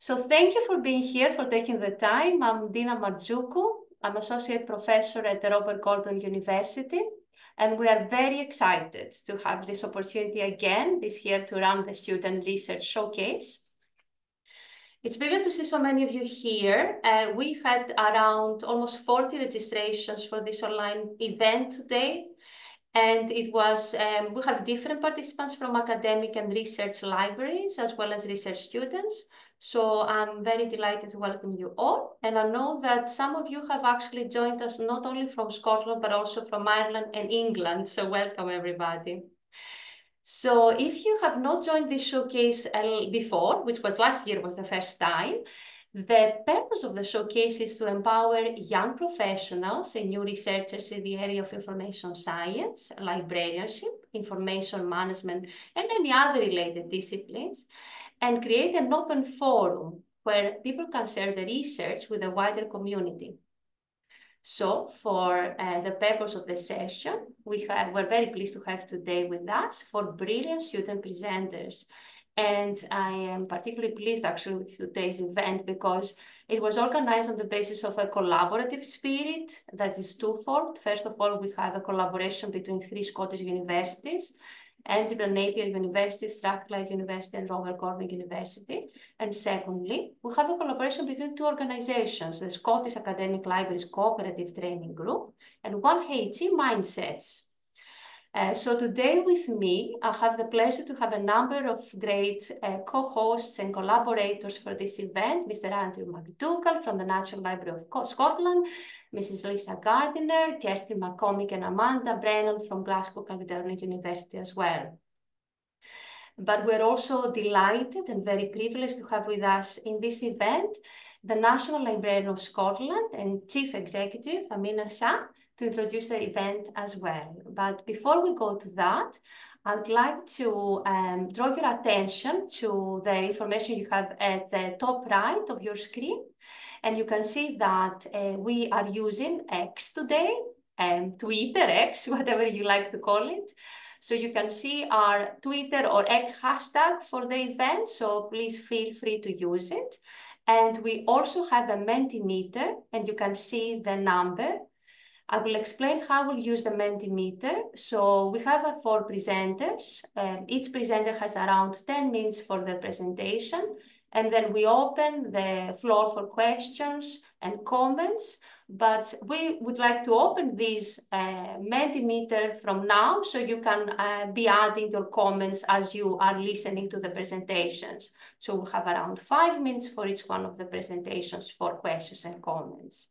So thank you for being here, for taking the time. I'm Dina Marzuku. I'm Associate Professor at the Robert Gordon University, and we are very excited to have this opportunity again this year to run the Student Research Showcase. It's brilliant to see so many of you here. We had around almost 40 registrations for this online event today. And it was, we have different participants from academic and research libraries, as well as research students. So I'm very delighted to welcome you all. And I know that some of you have actually joined us not only from Scotland, but also from Ireland and England. So welcome, everybody. So if you have not joined this showcase before, which was last year, was the first time, the purpose of the showcase is to empower young professionals and new researchers in the area of information science, librarianship, information management, and any other related disciplines, and create an open forum where people can share the research with a wider community. So for the purpose of the session, we're very pleased to have today with us 4 brilliant student presenters. And I am particularly pleased actually with today's event because it was organized on the basis of a collaborative spirit that is twofold. First of all, we have a collaboration between 3 Scottish universities, Edinburgh Napier University, Strathclyde University, and Robert Gordon University. And secondly, we have a collaboration between 2 organizations, the Scottish Academic Libraries Cooperative Training Group and OneHEmindsets. So today with me, I have the pleasure to have a number of great co-hosts and collaborators for this event, Mr. Andrew McDougall from the National Library of Scotland, Mrs. Lisa Gardiner, Kirsty McCormick, and Amanda Brennan from Glasgow University as well. But we're also delighted and very privileged to have with us in this event the National Librarian of Scotland and Chief Executive, Amina Shah, to introduce the event as well. But before we go to that, I would like to draw your attention to the information you have at the top right of your screen. And you can see that we are using X today, Twitter, X, whatever you like to call it. So you can see our Twitter or X hashtag for the event, so please feel free to use it. And we also have a Mentimeter, and you can see the number. I will explain how we'll use the Mentimeter. So we have our 4 presenters. Each presenter has around 10 minutes for their presentation. And then we open the floor for questions and comments. But we would like to open this Mentimeter from now, so you can be adding your comments as you are listening to the presentations. So we have around 5 minutes for each one of the presentations for questions and comments.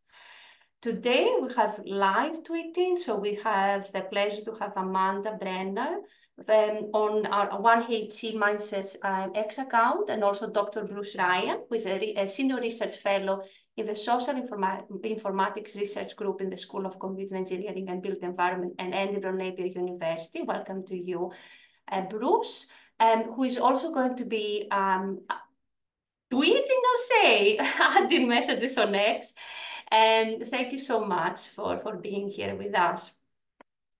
Today, we have live tweeting, so we have the pleasure to have Amanda Brenner on our OneHEmindsets X account, and also Dr. Bruce Ryan, who is a Senior Research Fellow in the Social Informatics Research Group in the School of Computer Engineering and Built Environment and Edinburgh Napier University. Welcome to you, Bruce, who is also going to be tweeting, I'll say, adding messages on X. And thank you so much for being here with us.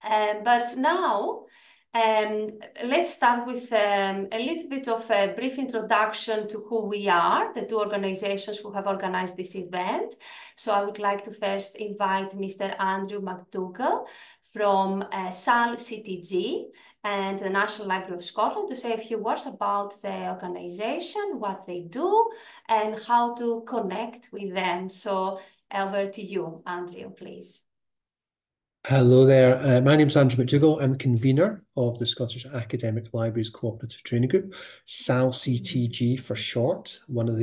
But now, let's start with a little bit of a brief introduction to who we are, the 2 organizations who have organized this event. So I would like to first invite Mr. Andrew McDougall from SALCTG and the National Library of Scotland to say a few words about the organization, what they do, and how to connect with them. So over to you, Andrew, please. Hello there. My name is Andrew McDougall. I'm convener of the Scottish Academic Libraries Cooperative Training Group, SALCTG for short, one of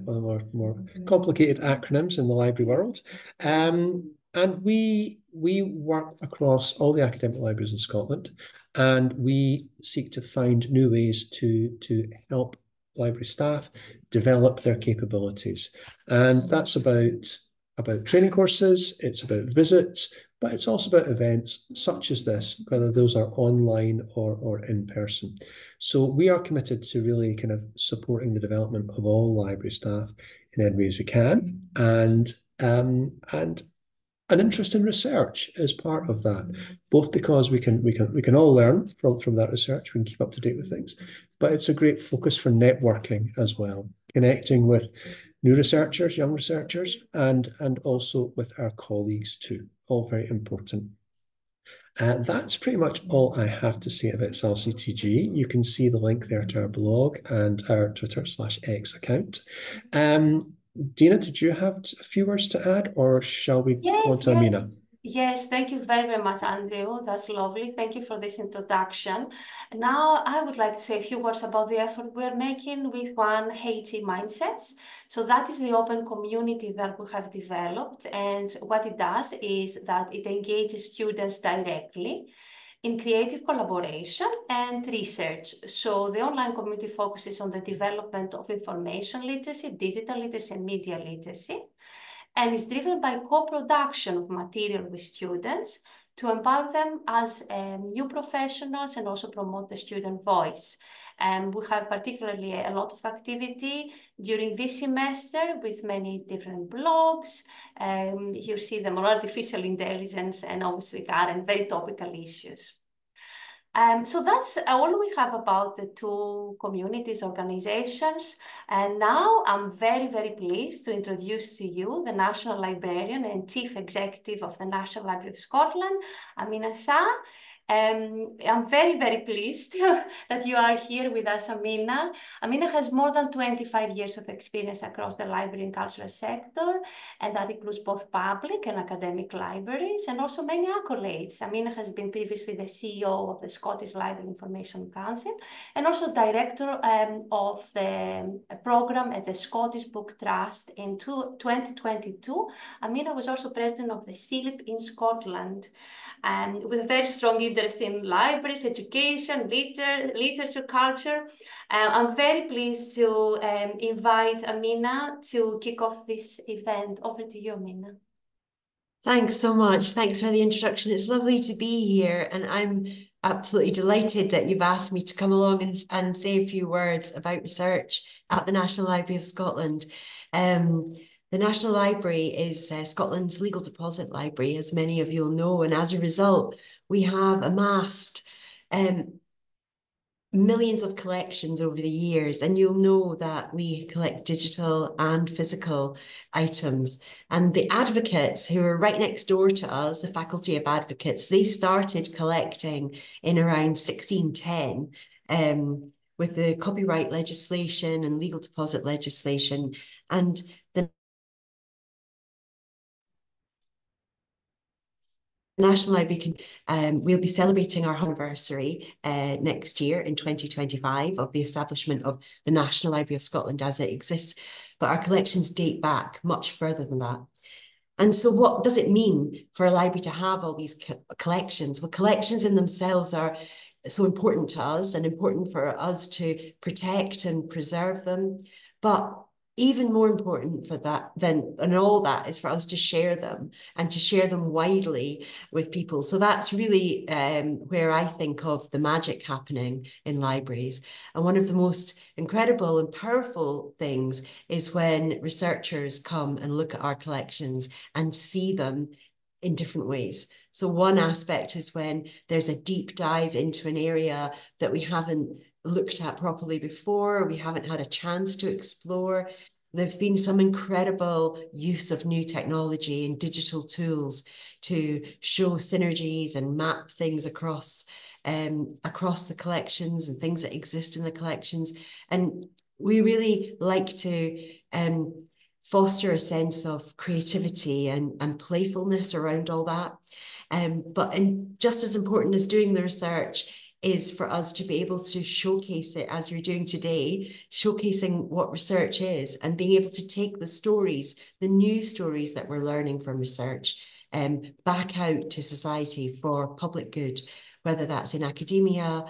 our more complicated acronyms in the library world. And we work across all the academic libraries in Scotland, and we seek to find new ways to help library staff develop their capabilities. And that's about training courses, it's about visits, but it's also about events such as this, whether those are online or in person. So we are committed to really kind of supporting the development of all library staff in any ways we can, and an interest in research is part of that, both because we can all learn from that research, we can keep up to date with things, but it's a great focus for networking as well. connecting with new researchers, young researchers, and also with our colleagues too. All very important. That's pretty much all I have to say about SALCTG. You can see the link there to our blog and our Twitter/X account. Dina, did you have a few words to add, or shall we go on to Amina? Yes, thank you very, very much, Andrew. That's lovely. Thank you for this introduction. Now, I would like to say a few words about the effort we're making with OneHEmindsets. So that is the open community that we have developed. And what it does is that it engages students directly in creative collaboration and research. So the online community focuses on the development of information literacy, digital literacy, and media literacy, and is driven by co-production of material with students to empower them as new professionals and also promote the student voice. We have particularly a lot of activity during this semester with many different blogs. You see them on artificial intelligence and obviously current very topical issues. So that's all we have about the two communities, organizations. And now I'm very, very pleased to introduce to you the National Librarian and Chief Executive of the National Library of Scotland, Amina Shah. I'm very, very pleased that you are here with us, Amina. Amina has more than 25 years of experience across the library and cultural sector, and that includes both public and academic libraries, and also many accolades. Amina has been previously the CEO of the Scottish Library Information Council, and also director of the program at the Scottish Book Trust in 2022. Amina was also president of the CILIP in Scotland, with a very strong interest in libraries, education, literature, culture. I'm very pleased to invite Amina to kick off this event. Over to you, Amina. Thanks so much. Thanks for the introduction. It's lovely to be here, and I'm absolutely delighted that you've asked me to come along and say a few words about research at the National Library of Scotland. The National Library is Scotland's legal deposit library, as many of you will know, and as a result, we have amassed millions of collections over the years, and you'll know that we collect digital and physical items. And the advocates who are right next door to us, the Faculty of Advocates, they started collecting in around 1610 with the copyright legislation and legal deposit legislation. And the National Library we'll be celebrating our anniversary next year in 2025 of the establishment of the National Library of Scotland as it exists, but our collections date back much further than that. And so what does it mean for a library to have all these collections? Well, collections in themselves are so important to us and important for us to protect and preserve them, but even more important for that than all that is for us to share them and to share them widely with people. So that's really where I think of the magic happening in libraries. And one of the most incredible and powerful things is when researchers come and look at our collections and see them in different ways. So one aspect is when there's a deep dive into an area that we haven't looked at properly before, we haven't had a chance to explore. There's been some incredible use of new technology and digital tools to show synergies and map things across the collections and things that exist in the collections. And we really like to foster a sense of creativity and playfulness around all that. But just as important as doing the research is for us to be able to showcase it as you're doing today, showcasing what research is and being able to take the stories, the new stories that we're learning from research, back out to society for public good, whether that's in academia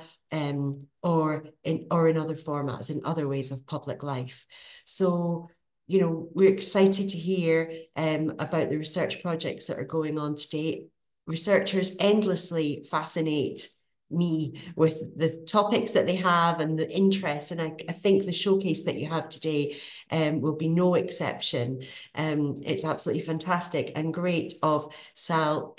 or in other formats, in other ways of public life. So, you know, we're excited to hear about the research projects that are going on today. Researchers endlessly fascinate me with the topics that they have and the interest, and I think the showcase that you have today will be no exception. It's absolutely fantastic and great of Sal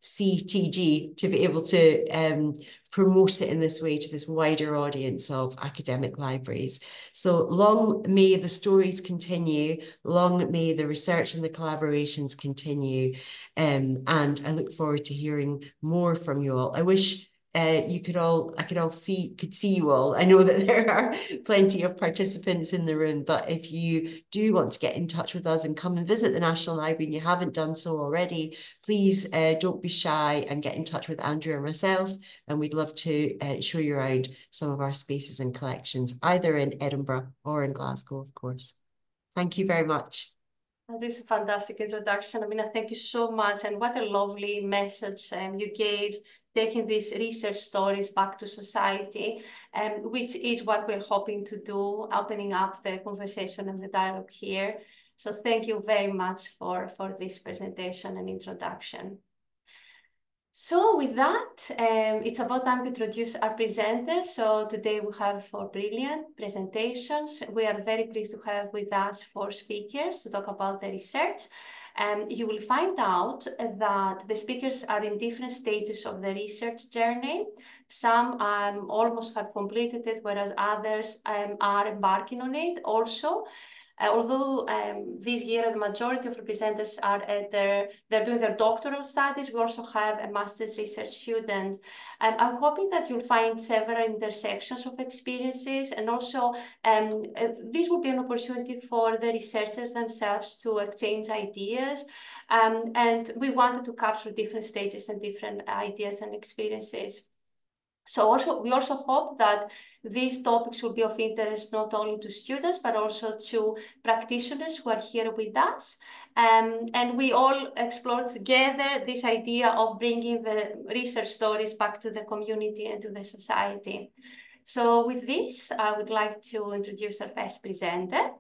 CTG to be able to promote it in this way to this wider audience of academic libraries. So long may the stories continue, long may the research and the collaborations continue, and I look forward to hearing more from you all. I wish I could see you all. I know that there are plenty of participants in the room, but if you do want to get in touch with us and come and visit the National Library and you haven't done so already, please don't be shy and get in touch with Andrew or myself, and we'd love to show you around some of our spaces and collections, either in Edinburgh or in Glasgow, of course. Thank you very much. That is a fantastic introduction. Amina, thank you so much. And what a lovely message you gave, taking these research stories back to society, which is what we're hoping to do, opening up the conversation and the dialogue here. So thank you very much for this presentation and introduction. So with that, it's about time to introduce our presenters. So today we have 4 brilliant presentations. We are very pleased to have with us 4 speakers to talk about the research. You will find out that the speakers are in different stages of the research journey. Some almost have completed it, whereas others are embarking on it also. Although this year the majority of representatives are they're doing their doctoral studies, we also have a master's research student. I'm hoping that you'll find several intersections of experiences, and also this will be an opportunity for the researchers themselves to exchange ideas. And we wanted to capture different stages and different ideas and experiences. So we also hope that these topics will be of interest not only to students, but also to practitioners who are here with us. And we all explore together this idea of bringing the research stories back to the community and to the society. So with this, I would like to introduce our first presenter,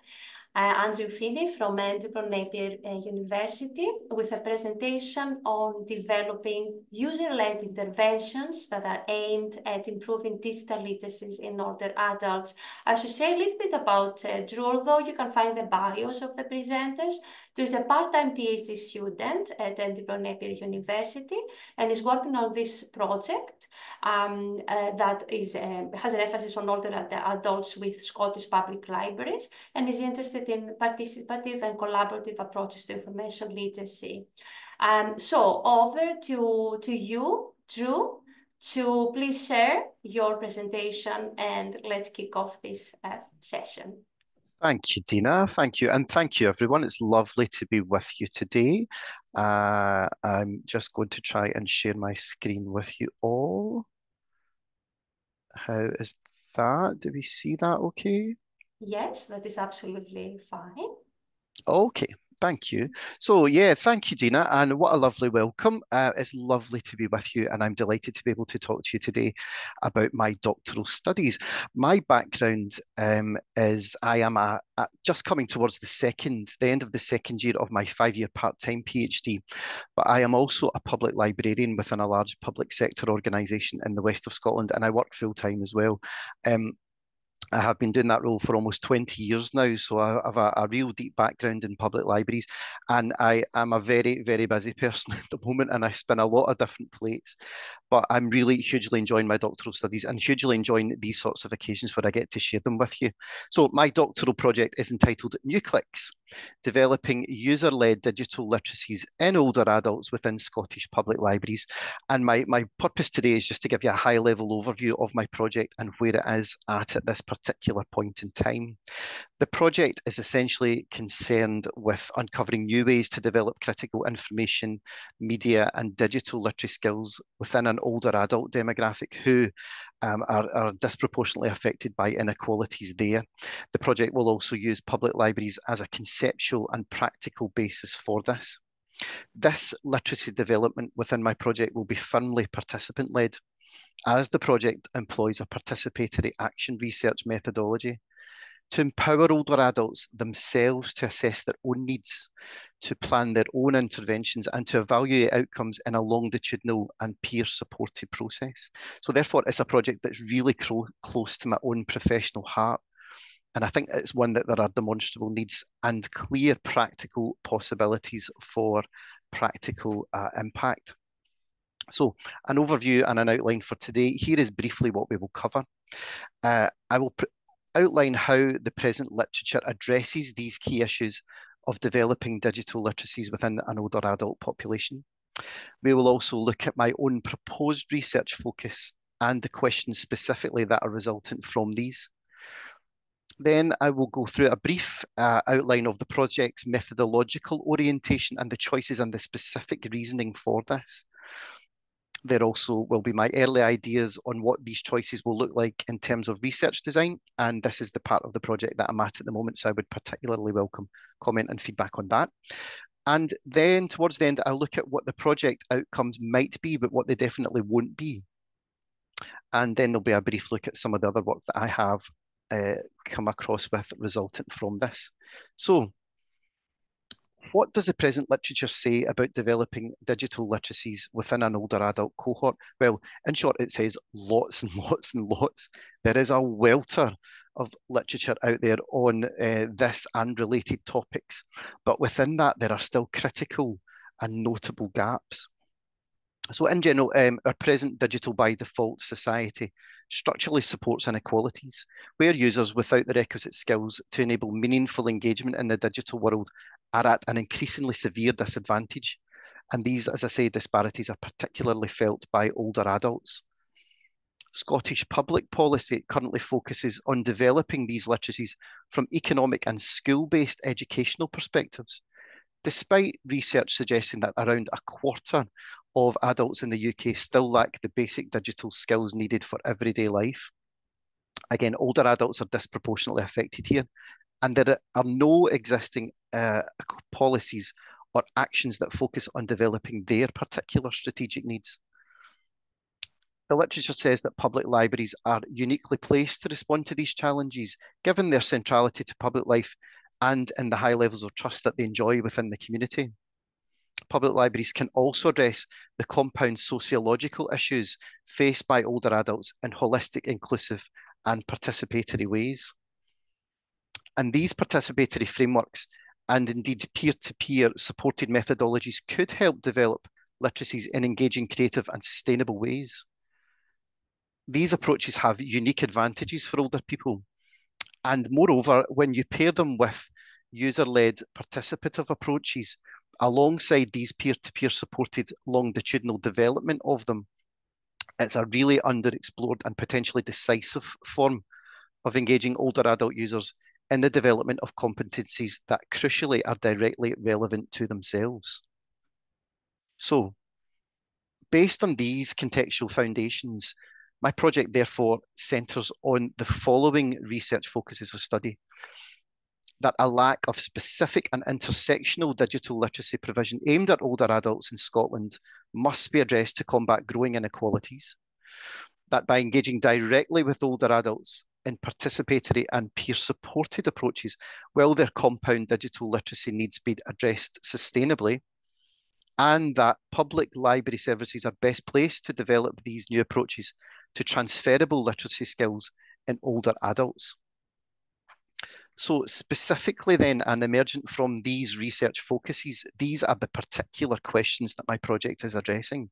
Andrew Finney from Edinburgh Napier University, with a presentation on developing user-led interventions that are aimed at improving digital literacies in older adults. I should say a little bit about Drew, although you can find the bios of the presenters. Drew is a part-time PhD student at Edinburgh Napier University and is working on this project that has an emphasis on older adults with Scottish public libraries, and is interested in participative and collaborative approaches to information literacy. So over to you, Drew, to please share your presentation, and let's kick off this session. Thank you, Dina. Thank you. And thank you, everyone. It's lovely to be with you today. I'm just going to try and share my screen with you all. How is that? Do we see that okay? Yes, that is absolutely fine. Okay, thank you. So yeah, thank you, Dina, and what a lovely welcome. It's lovely to be with you, and I'm delighted to be able to talk to you today about my doctoral studies. My background is I am just coming towards the end of the second year of my 5-year part-time PhD, but I am also a public librarian within a large public sector organisation in the west of Scotland, and I work full-time as well. I have been doing that role for almost 20 years now, so I have a real deep background in public libraries, and I am a very, very busy person at the moment, and I spin a lot of different plates, but I'm really hugely enjoying my doctoral studies and hugely enjoying these sorts of occasions where I get to share them with you. So my doctoral project is entitled New Clicks, Developing User-Led Digital Literacies in Older Adults Within Scottish Public Libraries, and my purpose today is just to give you a high-level overview of my project and where it is at this particular point in time. The project is essentially concerned with uncovering new ways to develop critical information, media and digital literacy skills within an older adult demographic who are disproportionately affected by inequalities there. The project will also use public libraries as a conceptual and practical basis for this. This literacy development within my project will be firmly participant-led, as the project employs a participatory action research methodology to empower older adults themselves to assess their own needs, to plan their own interventions, and to evaluate outcomes in a longitudinal and peer-supported process. So therefore, it's a project that's really close to my own professional heart. And I think it's one that there are demonstrable needs and clear practical possibilities for practical impact. So an overview and an outline for today. Here is briefly what we will cover. I will outline how the present literature addresses these key issues of developing digital literacies within an older adult population. We will also look at my own proposed research focus and the questions specifically that are resultant from these. Then I will go through a brief outline of the project's methodological orientation and the choices and the specific reasoning for this. There also will be my early ideas on what these choices will look like in terms of research design, and this is the part of the project that I'm at the moment, so I would particularly welcome comment and feedback on that. And then towards the end, I'll look at what the project outcomes might be, but what they definitely won't be. And then there'll be a brief look at some of the other work that I have come across with resultant from this. So, what does the present literature say about developing digital literacies within an older adult cohort? Well, in short, it says lots and lots and lots. There is a welter of literature out there on this and related topics, but within that, there are still critical and notable gaps. So in general, our present digital by default society structurally supports inequalities, where users without the requisite skills to enable meaningful engagement in the digital world are at an increasingly severe disadvantage. And these, as I say, disparities are particularly felt by older adults. Scottish public policy currently focuses on developing these literacies from economic and school-based educational perspectives, despite research suggesting that around a quarter of adults in the UK still lack the basic digital skills needed for everyday life. Again, older adults are disproportionately affected here, and there are no existing policies or actions that focus on developing their particular strategic needs. The literature says that public libraries are uniquely placed to respond to these challenges, given their centrality to public life and in the high levels of trust that they enjoy within the community. Public libraries can also address the compound sociological issues faced by older adults in holistic, inclusive, and participatory ways. And these participatory frameworks and indeed peer-to-peer supported methodologies could help develop literacies in engaging, creative, and sustainable ways. These approaches have unique advantages for older people. And moreover, when you pair them with user-led participative approaches, alongside these peer-to-peer supported longitudinal development of them, it's a really underexplored and potentially decisive form of engaging older adult users in the development of competencies that crucially are directly relevant to themselves. So, based on these contextual foundations, my project therefore centres on the following research focuses of study: that a lack of specific and intersectional digital literacy provision aimed at older adults in Scotland must be addressed to combat growing inequalities, that by engaging directly with older adults in participatory and peer-supported approaches, will their compound digital literacy needs be addressed sustainably, and that public library services are best placed to develop these new approaches to transferable literacy skills in older adults. So specifically then, and emergent from these research focuses, these are the particular questions that my project is addressing.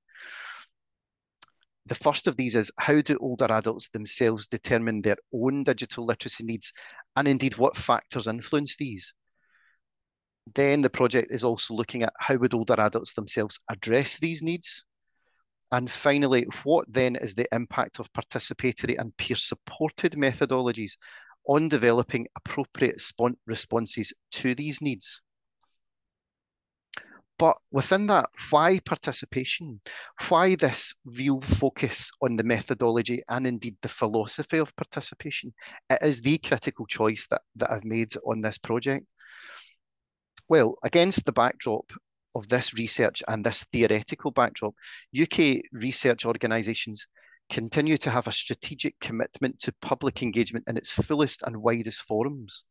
The first of these is, how do older adults themselves determine their own digital literacy needs, and indeed what factors influence these? Then the project is also looking at how would older adults themselves address these needs? And finally, what then is the impact of participatory and peer-supported methodologies on developing appropriate responses to these needs? But within that, why participation? Why this real focus on the methodology and indeed the philosophy of participation? It is the critical choice that I've made on this project. Well, against the backdrop of this research and this theoretical backdrop, UK research organisations continue to have a strategic commitment to public engagement in its fullest and widest forums.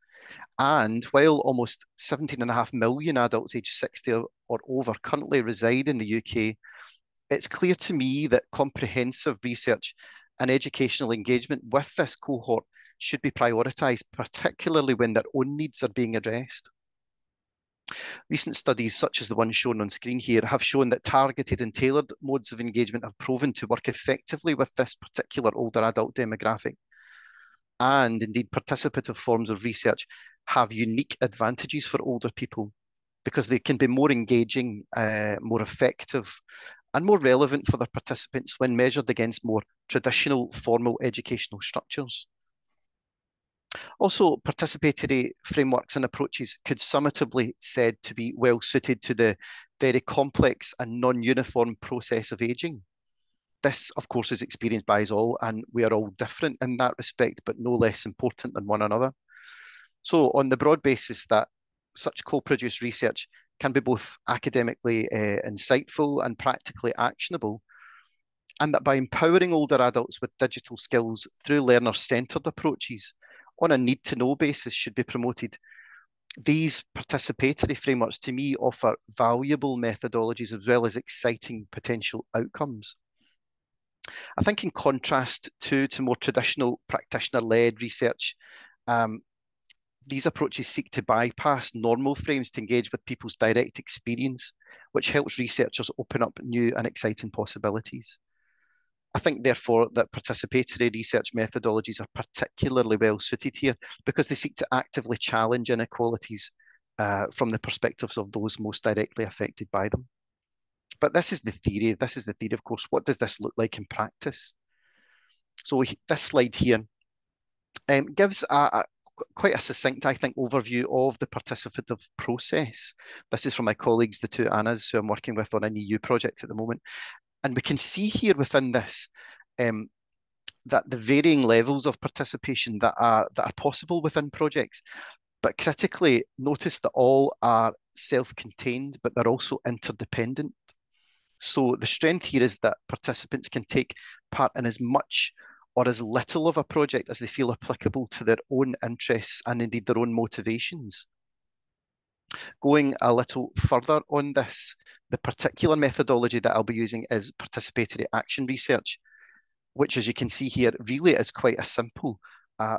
And while almost 17.5 million adults aged 60 or over currently reside in the UK, it's clear to me that comprehensive research and educational engagement with this cohort should be prioritised, particularly when their own needs are being addressed. Recent studies, such as the one shown on screen here, have shown that targeted and tailored modes of engagement have proven to work effectively with this particular older adult demographic. And indeed, participative forms of research have unique advantages for older people because they can be more engaging, more effective, and more relevant for their participants when measured against more traditional formal educational structures. Also, participatory frameworks and approaches could summatively said to be well suited to the very complex and non-uniform process of ageing. This, of course, is experienced by us all, and we are all different in that respect, but no less important than one another. So on the broad basis that such co-produced research can be both academically insightful and practically actionable, and that by empowering older adults with digital skills through learner-centred approaches on a need-to-know basis should be promoted. These participatory frameworks, to me, offer valuable methodologies as well as exciting potential outcomes. I think in contrast to more traditional practitioner-led research, these approaches seek to bypass normal frames to engage with people's direct experience, which helps researchers open up new and exciting possibilities. I think, therefore, that participatory research methodologies are particularly well suited here because they seek to actively challenge inequalities from the perspectives of those most directly affected by them. But this is the theory. This is the theory, of course. What does this look like in practice? So this slide here gives quite a succinct, I think, overview of the participative process. This is from my colleagues, the two Annas, who I'm working with on an EU project at the moment. And we can see here within this that the varying levels of participation that are possible within projects, but critically notice that all are self-contained, but they're also interdependent. So the strength here is that participants can take part in as much or as little of a project as they feel applicable to their own interests and indeed their own motivations. Going a little further on this, the particular methodology that I'll be using is participatory action research, which, as you can see here, really is quite a simple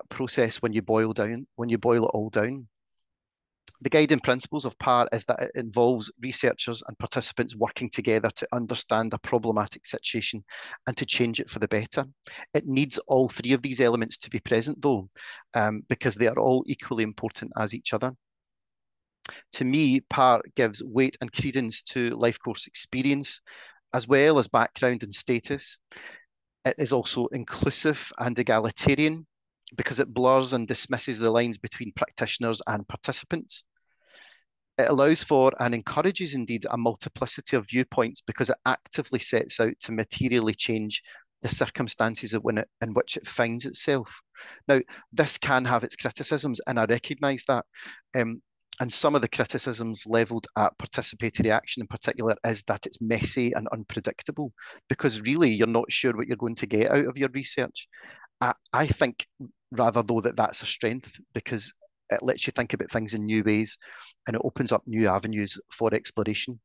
process when you boil it all down. The guiding principles of PAR is that it involves researchers and participants working together to understand a problematic situation and to change it for the better. It needs all three of these elements to be present, though, because they are all equally important as each other. To me, PAR gives weight and credence to life course experience, as well as background and status. It is also inclusive and egalitarian, because it blurs and dismisses the lines between practitioners and participants. It allows for and encourages, indeed, a multiplicity of viewpoints because it actively sets out to materially change the circumstances in which it finds itself. Now, this can have its criticisms, and I recognise that. And some of the criticisms levelled at participatory action in particular is that it's messy and unpredictable, because really you're not sure what you're going to get out of your research. I think rather though that's a strength, because it lets you think about things in new ways and it opens up new avenues for exploration.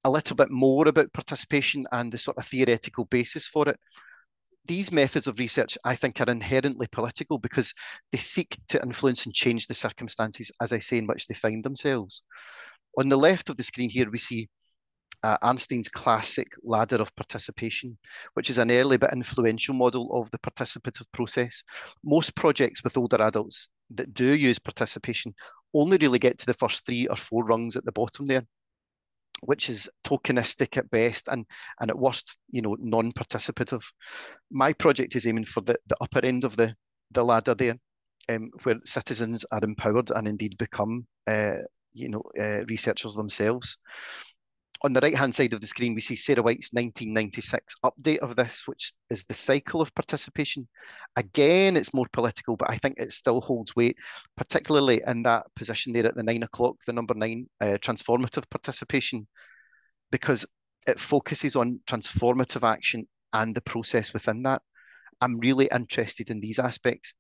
A little bit more about participation and the sort of theoretical basis for it. These methods of research, I think, are inherently political because they seek to influence and change the circumstances, as I say, in which they find themselves. On the left of the screen here, we see Arnstein's classic ladder of participation, which is an early but influential model of the participative process. Most projects with older adults that do use participation only really get to the first 3 or 4 rungs at the bottom there, which is tokenistic at best and at worst, non-participative. My project is aiming for the upper end of the ladder there, where citizens are empowered and indeed become researchers themselves. On the right-hand side of the screen, we see Sarah White's 1996 update of this, which is the cycle of participation. Again, it's more political, but I think it still holds weight, particularly in that position there at the 9 o'clock, the number 9, transformative participation, because it focuses on transformative action and the process within that. I'm really interested in these aspects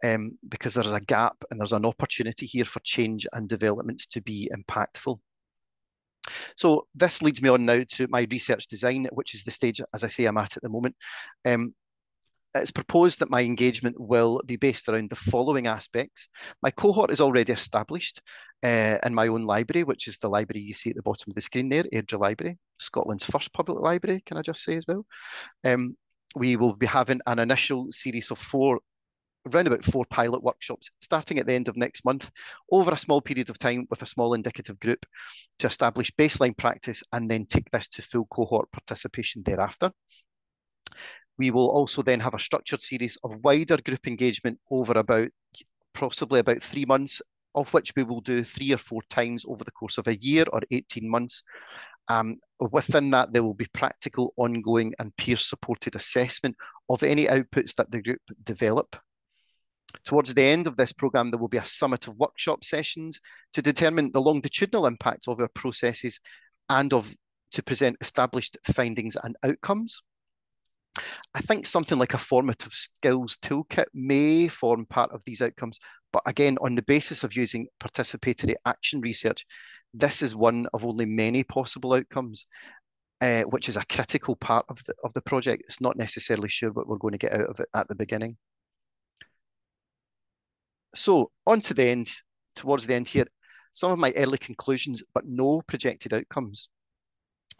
because there's a gap and there's an opportunity here for change and developments to be impactful. So this leads me on now to my research design, which is the stage, as I say, I'm at the moment. It's proposed that my engagement will be based around the following aspects. My cohort is already established in my own library, which is the library you see at the bottom of the screen there, Airdrie Library, Scotland's first public library, can I just say as well. We will be having an initial series of around about 4 pilot workshops starting at the end of next month over a small period of time with a small indicative group to establish baseline practice and then take this to full cohort participation thereafter. We will also then have a structured series of wider group engagement over possibly about 3 months, of which we will do 3 or 4 times over the course of a year or 18 months. Within that, there will be practical, ongoing and peer-supported assessment of any outputs that the group develop. Towards the end of this programme, there will be a summit of workshop sessions to determine the longitudinal impact of our processes and to present established findings and outcomes. I think something like a formative skills toolkit may form part of these outcomes, but again, on the basis of using participatory action research, this is one of only many possible outcomes, which is a critical part of the project. It's not necessarily sure what we're going to get out of it at the beginning. So towards the end here, some of my early conclusions, but no projected outcomes.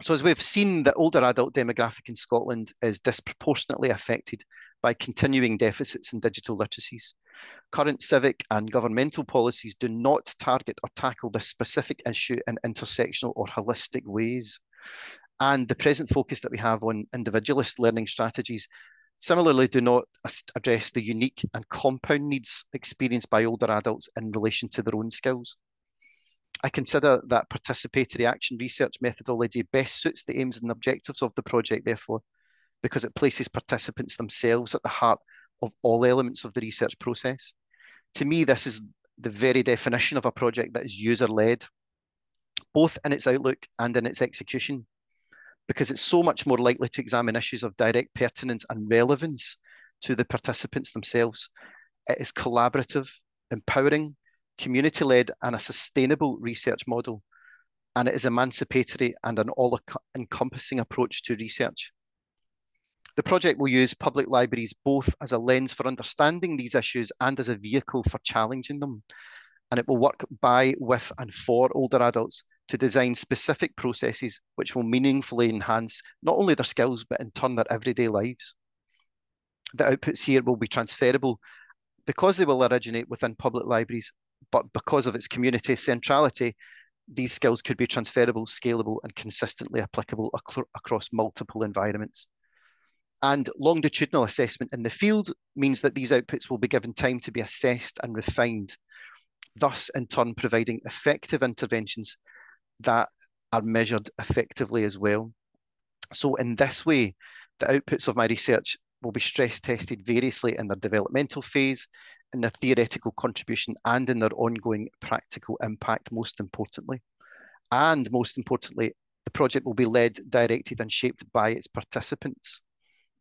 So as we've seen, the older adult demographic in Scotland is disproportionately affected by continuing deficits in digital literacies. Current civic and governmental policies do not target or tackle this specific issue in intersectional or holistic ways. And the present focus that we have on individualist learning strategies similarly do not address the unique and compound needs experienced by older adults in relation to their own skills. I consider that participatory action research methodology best suits the aims and objectives of the project, therefore, because it places participants themselves at the heart of all elements of the research process. To me, this is the very definition of a project that is user-led, both in its outlook and in its execution, because it's so much more likely to examine issues of direct pertinence and relevance to the participants themselves. It is collaborative, empowering, community-led and a sustainable research model, and it is emancipatory and an all-encompassing approach to research. The project will use public libraries both as a lens for understanding these issues and as a vehicle for challenging them, and it will work by, with and for older adults to design specific processes which will meaningfully enhance not only their skills but in turn their everyday lives. The outputs here will be transferable because they will originate within public libraries, but because of its community centrality, these skills could be transferable, scalable, and consistently applicable across multiple environments. And longitudinal assessment in the field means that these outputs will be given time to be assessed and refined, thus in turn providing effective interventions that are measured effectively as well. So in this way, the outputs of my research will be stress tested variously in their developmental phase, in their theoretical contribution, and in their ongoing practical impact, most importantly. And most importantly, the project will be led, directed, and shaped by its participants,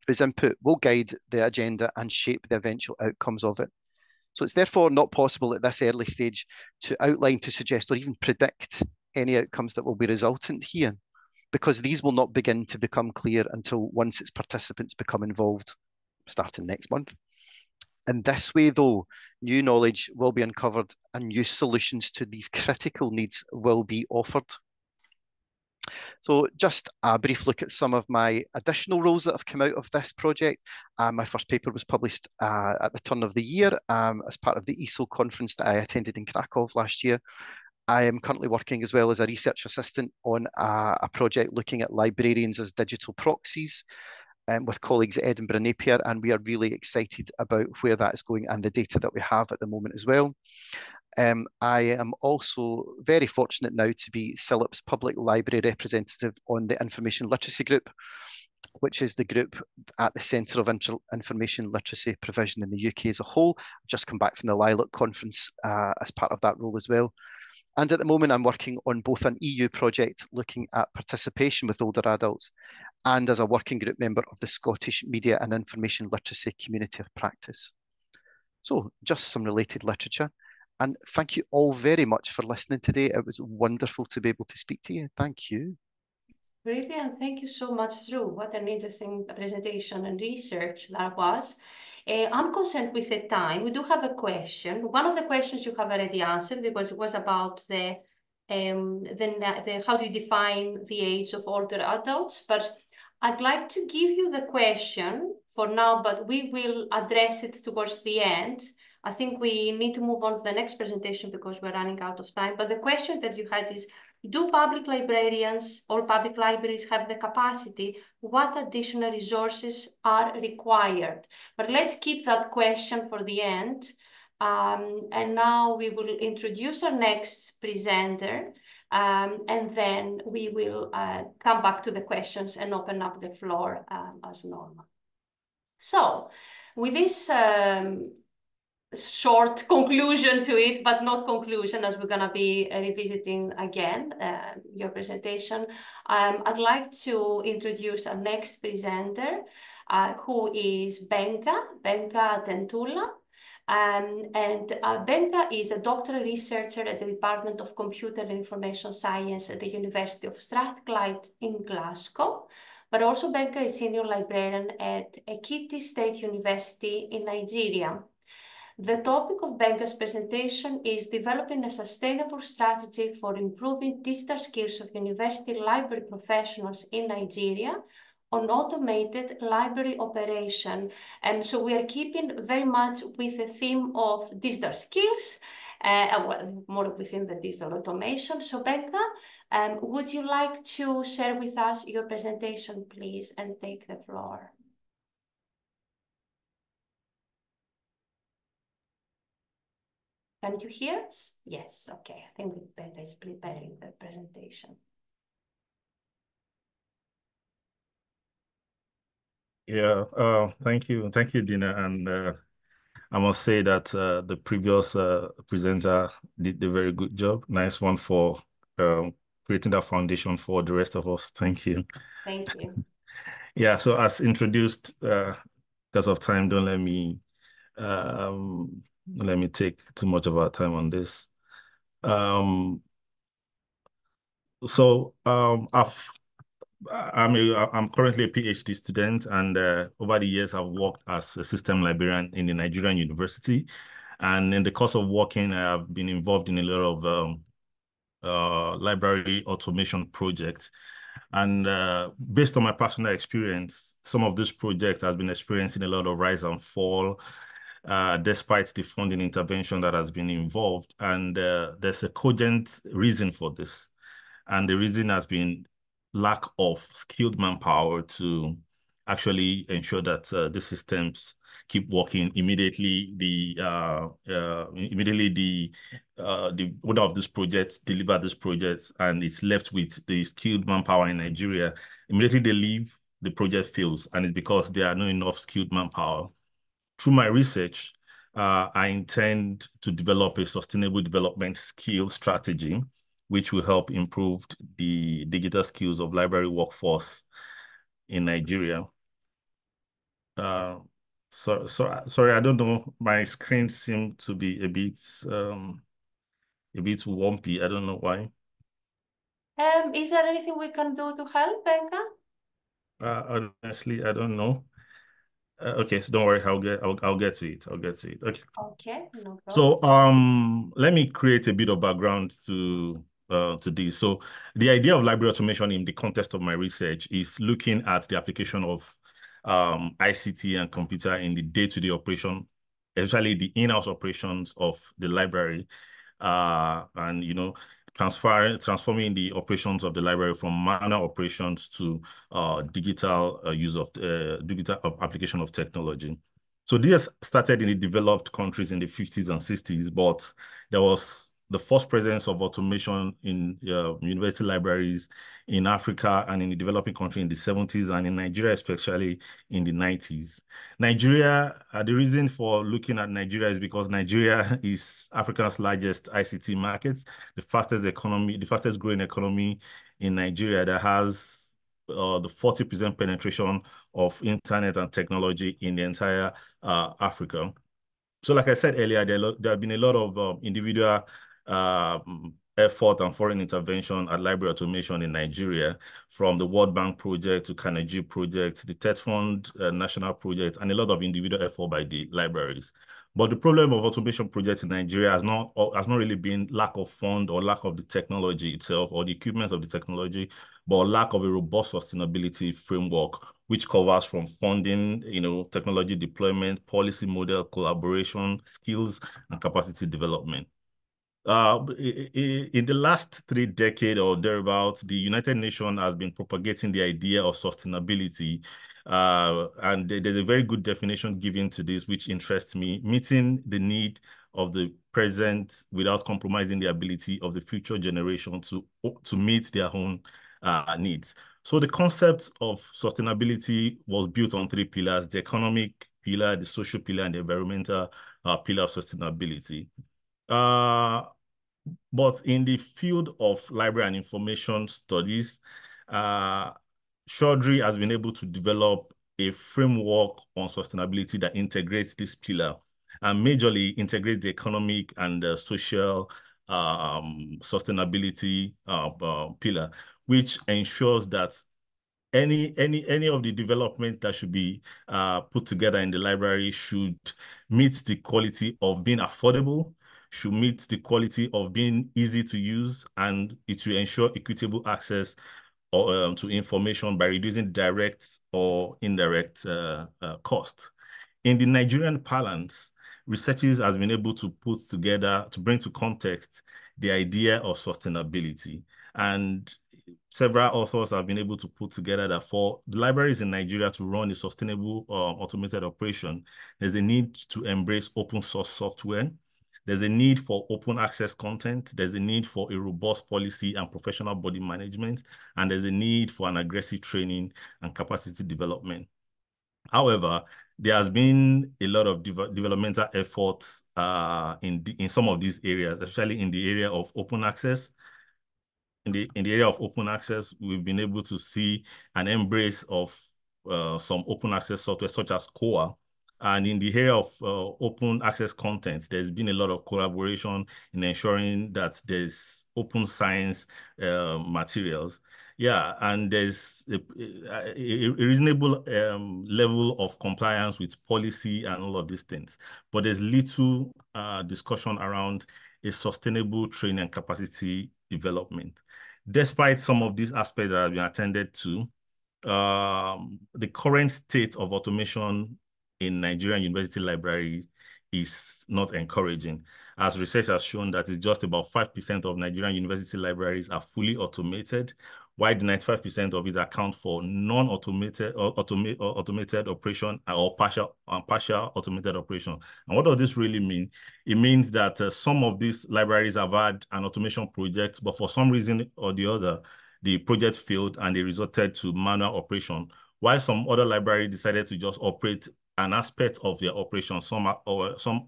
whose input will guide the agenda and shape the eventual outcomes of it. So it's therefore not possible at this early stage to outline, to suggest, or even predict any outcomes that will be resultant here, because these will not begin to become clear until once its participants become involved, starting next month. In this way, though, new knowledge will be uncovered and new solutions to these critical needs will be offered. So just a brief look at some of my additional roles that have come out of this project. My first paper was published at the turn of the year as part of the ESOL conference that I attended in Krakow last year. I am currently working as well as a research assistant on a project looking at librarians as digital proxies with colleagues at Edinburgh Napier, and we are really excited about where that is going and the data that we have at the moment as well. I am also very fortunate now to be CILIP's public library representative on the Information Literacy Group, which is the group at the centre of information literacy provision in the UK as a whole. I've just come back from the Lilac conference as part of that role as well. And at the moment, I'm working on both an EU project looking at participation with older adults and as a working group member of the Scottish Media and Information Literacy Community of Practice. So just some related literature. And thank you all very much for listening today. It was wonderful to be able to speak to you. Thank you. Brilliant. Thank you so much, Drew. What an interesting presentation and research that was. I'm concerned with the time. We do have a question. One of the questions you have already answered because it was about the how do you define the age of older adults? But I'd like to give you the question for now, but we will address it towards the end. I think we need to move on to the next presentation because we're running out of time. But the question that you had is, do public librarians or public libraries have the capacity? What additional resources are required? But let's keep that question for the end. And now we will introduce our next presenter, and then we will come back to the questions and open up the floor as normal. So with this short conclusion to it, but not conclusion, as we're going to be revisiting again your presentation, I'd like to introduce our next presenter, who is Benka Tentula. Benka is a doctoral researcher at the Department of Computer and Information Science at the University of Strathclyde in Glasgow. But also Benka is senior librarian at Ekiti State University in Nigeria. The topic of Benka's presentation is developing a sustainable strategy for improving digital skills of university library professionals in Nigeria on automated library operation. And so we are keeping very much with the theme of digital skills, well, more within the digital automation. So Benka, would you like to share with us your presentation, please, and take the floor? Can you hear us? Yes, okay. I think Benka is preparing the presentation. Yeah, thank you, Dina. And I must say that the previous presenter did a very good job. Nice one for creating that foundation for the rest of us. Thank you. Thank you. Yeah, so as introduced, because of time, don't let me take too much of our time on this. I'm currently a PhD student, and over the years, I've worked as a system librarian in the Nigerian University. And in the course of working, I've been involved in a lot of library automation projects. And based on my personal experience, some of these projects have been experiencing a lot of rise and fall, despite the funding intervention that has been involved. And there's a cogent reason for this. And the reason has been lack of skilled manpower to actually ensure that the systems keep working. Immediately the owner of this project deliver this project, and it's left with the skilled manpower in Nigeria. Immediately they leave, the project fails, and it's because there are not enough skilled manpower. Through my research, I intend to develop a sustainable development skill strategy which will help improve the digital skills of library workforce in Nigeria. Sorry, I don't know. My screen seemed to be a bit wumpy. I don't know why. Is there anything we can do to help, Benka? Honestly, I don't know. Okay, so don't worry. I'll get to it. Okay. Okay, no problem. So let me create a bit of background to this. So the idea of library automation in the context of my research is looking at the application of ICT and computer in the day-to-day operation, especially the in-house operations of the library, and transforming the operations of the library from manual operations to digital use of digital application of technology. So this started in the developed countries in the 50s and 60s, but there was the first presence of automation in university libraries in Africa and in the developing country in the 70s, and in Nigeria, especially in the 90s. Nigeria, the reason for looking at Nigeria is because Nigeria is Africa's largest ICT market, the fastest growing economy in Nigeria that has the 40% penetration of internet and technology in the entire Africa. So like I said earlier, there have been a lot of individual effort and foreign intervention at library automation in Nigeria, from the World Bank project to Carnegie project, the TED Fund national project, and a lot of individual effort by the libraries. But the problem of automation projects in Nigeria has not really been lack of fund or lack of the technology itself or the equipment of the technology, but lack of a robust sustainability framework, which covers from funding, technology deployment, policy model, collaboration, skills, and capacity development. In the last 3 decades or thereabouts, the United Nations has been propagating the idea of sustainability. And there's a very good definition given to this, which interests me: meeting the need of the present without compromising the ability of the future generation to meet their own needs. So the concept of sustainability was built on 3 pillars: the economic pillar, the social pillar, and the environmental pillar of sustainability. But in the field of library and information studies, Chaudhry has been able to develop a framework on sustainability that integrates this pillar and majorly integrates the economic and the social sustainability pillar, which ensures that any of the development that should be put together in the library should meet the quality of being affordable, should meet the quality of being easy to use, and it will ensure equitable access to information by reducing direct or indirect cost. In the Nigerian parlance, researchers has been able to bring to context the idea of sustainability. And several authors have been able to put together that for the libraries in Nigeria to run a sustainable automated operation, there's a need to embrace open source software. There's a need for open access content. There's a need for a robust policy and professional body management. And there's a need for an aggressive training and capacity development. However, there has been a lot of developmental efforts in some of these areas, especially in the area of open access. In the area of open access, we've been able to see an embrace of some open access software such as COA. And in the area of open access content, there's been a lot of collaboration in ensuring that there's open science materials. Yeah, and there's a reasonable level of compliance with policy and all of these things. But there's little discussion around a sustainable training and capacity development. Despite some of these aspects that have been attended to, the current state of automation in Nigerian university libraries is not encouraging, as research has shown that it's just about 5% of Nigerian university libraries are fully automated, while the 95% of it account for non-automated or automated operation or partial automated operation. And what does this really mean? It means that some of these libraries have had an automation project, but for some reason or the other, the project failed and they resorted to manual operation, while some other library decided to just operate an aspect of their operation. Some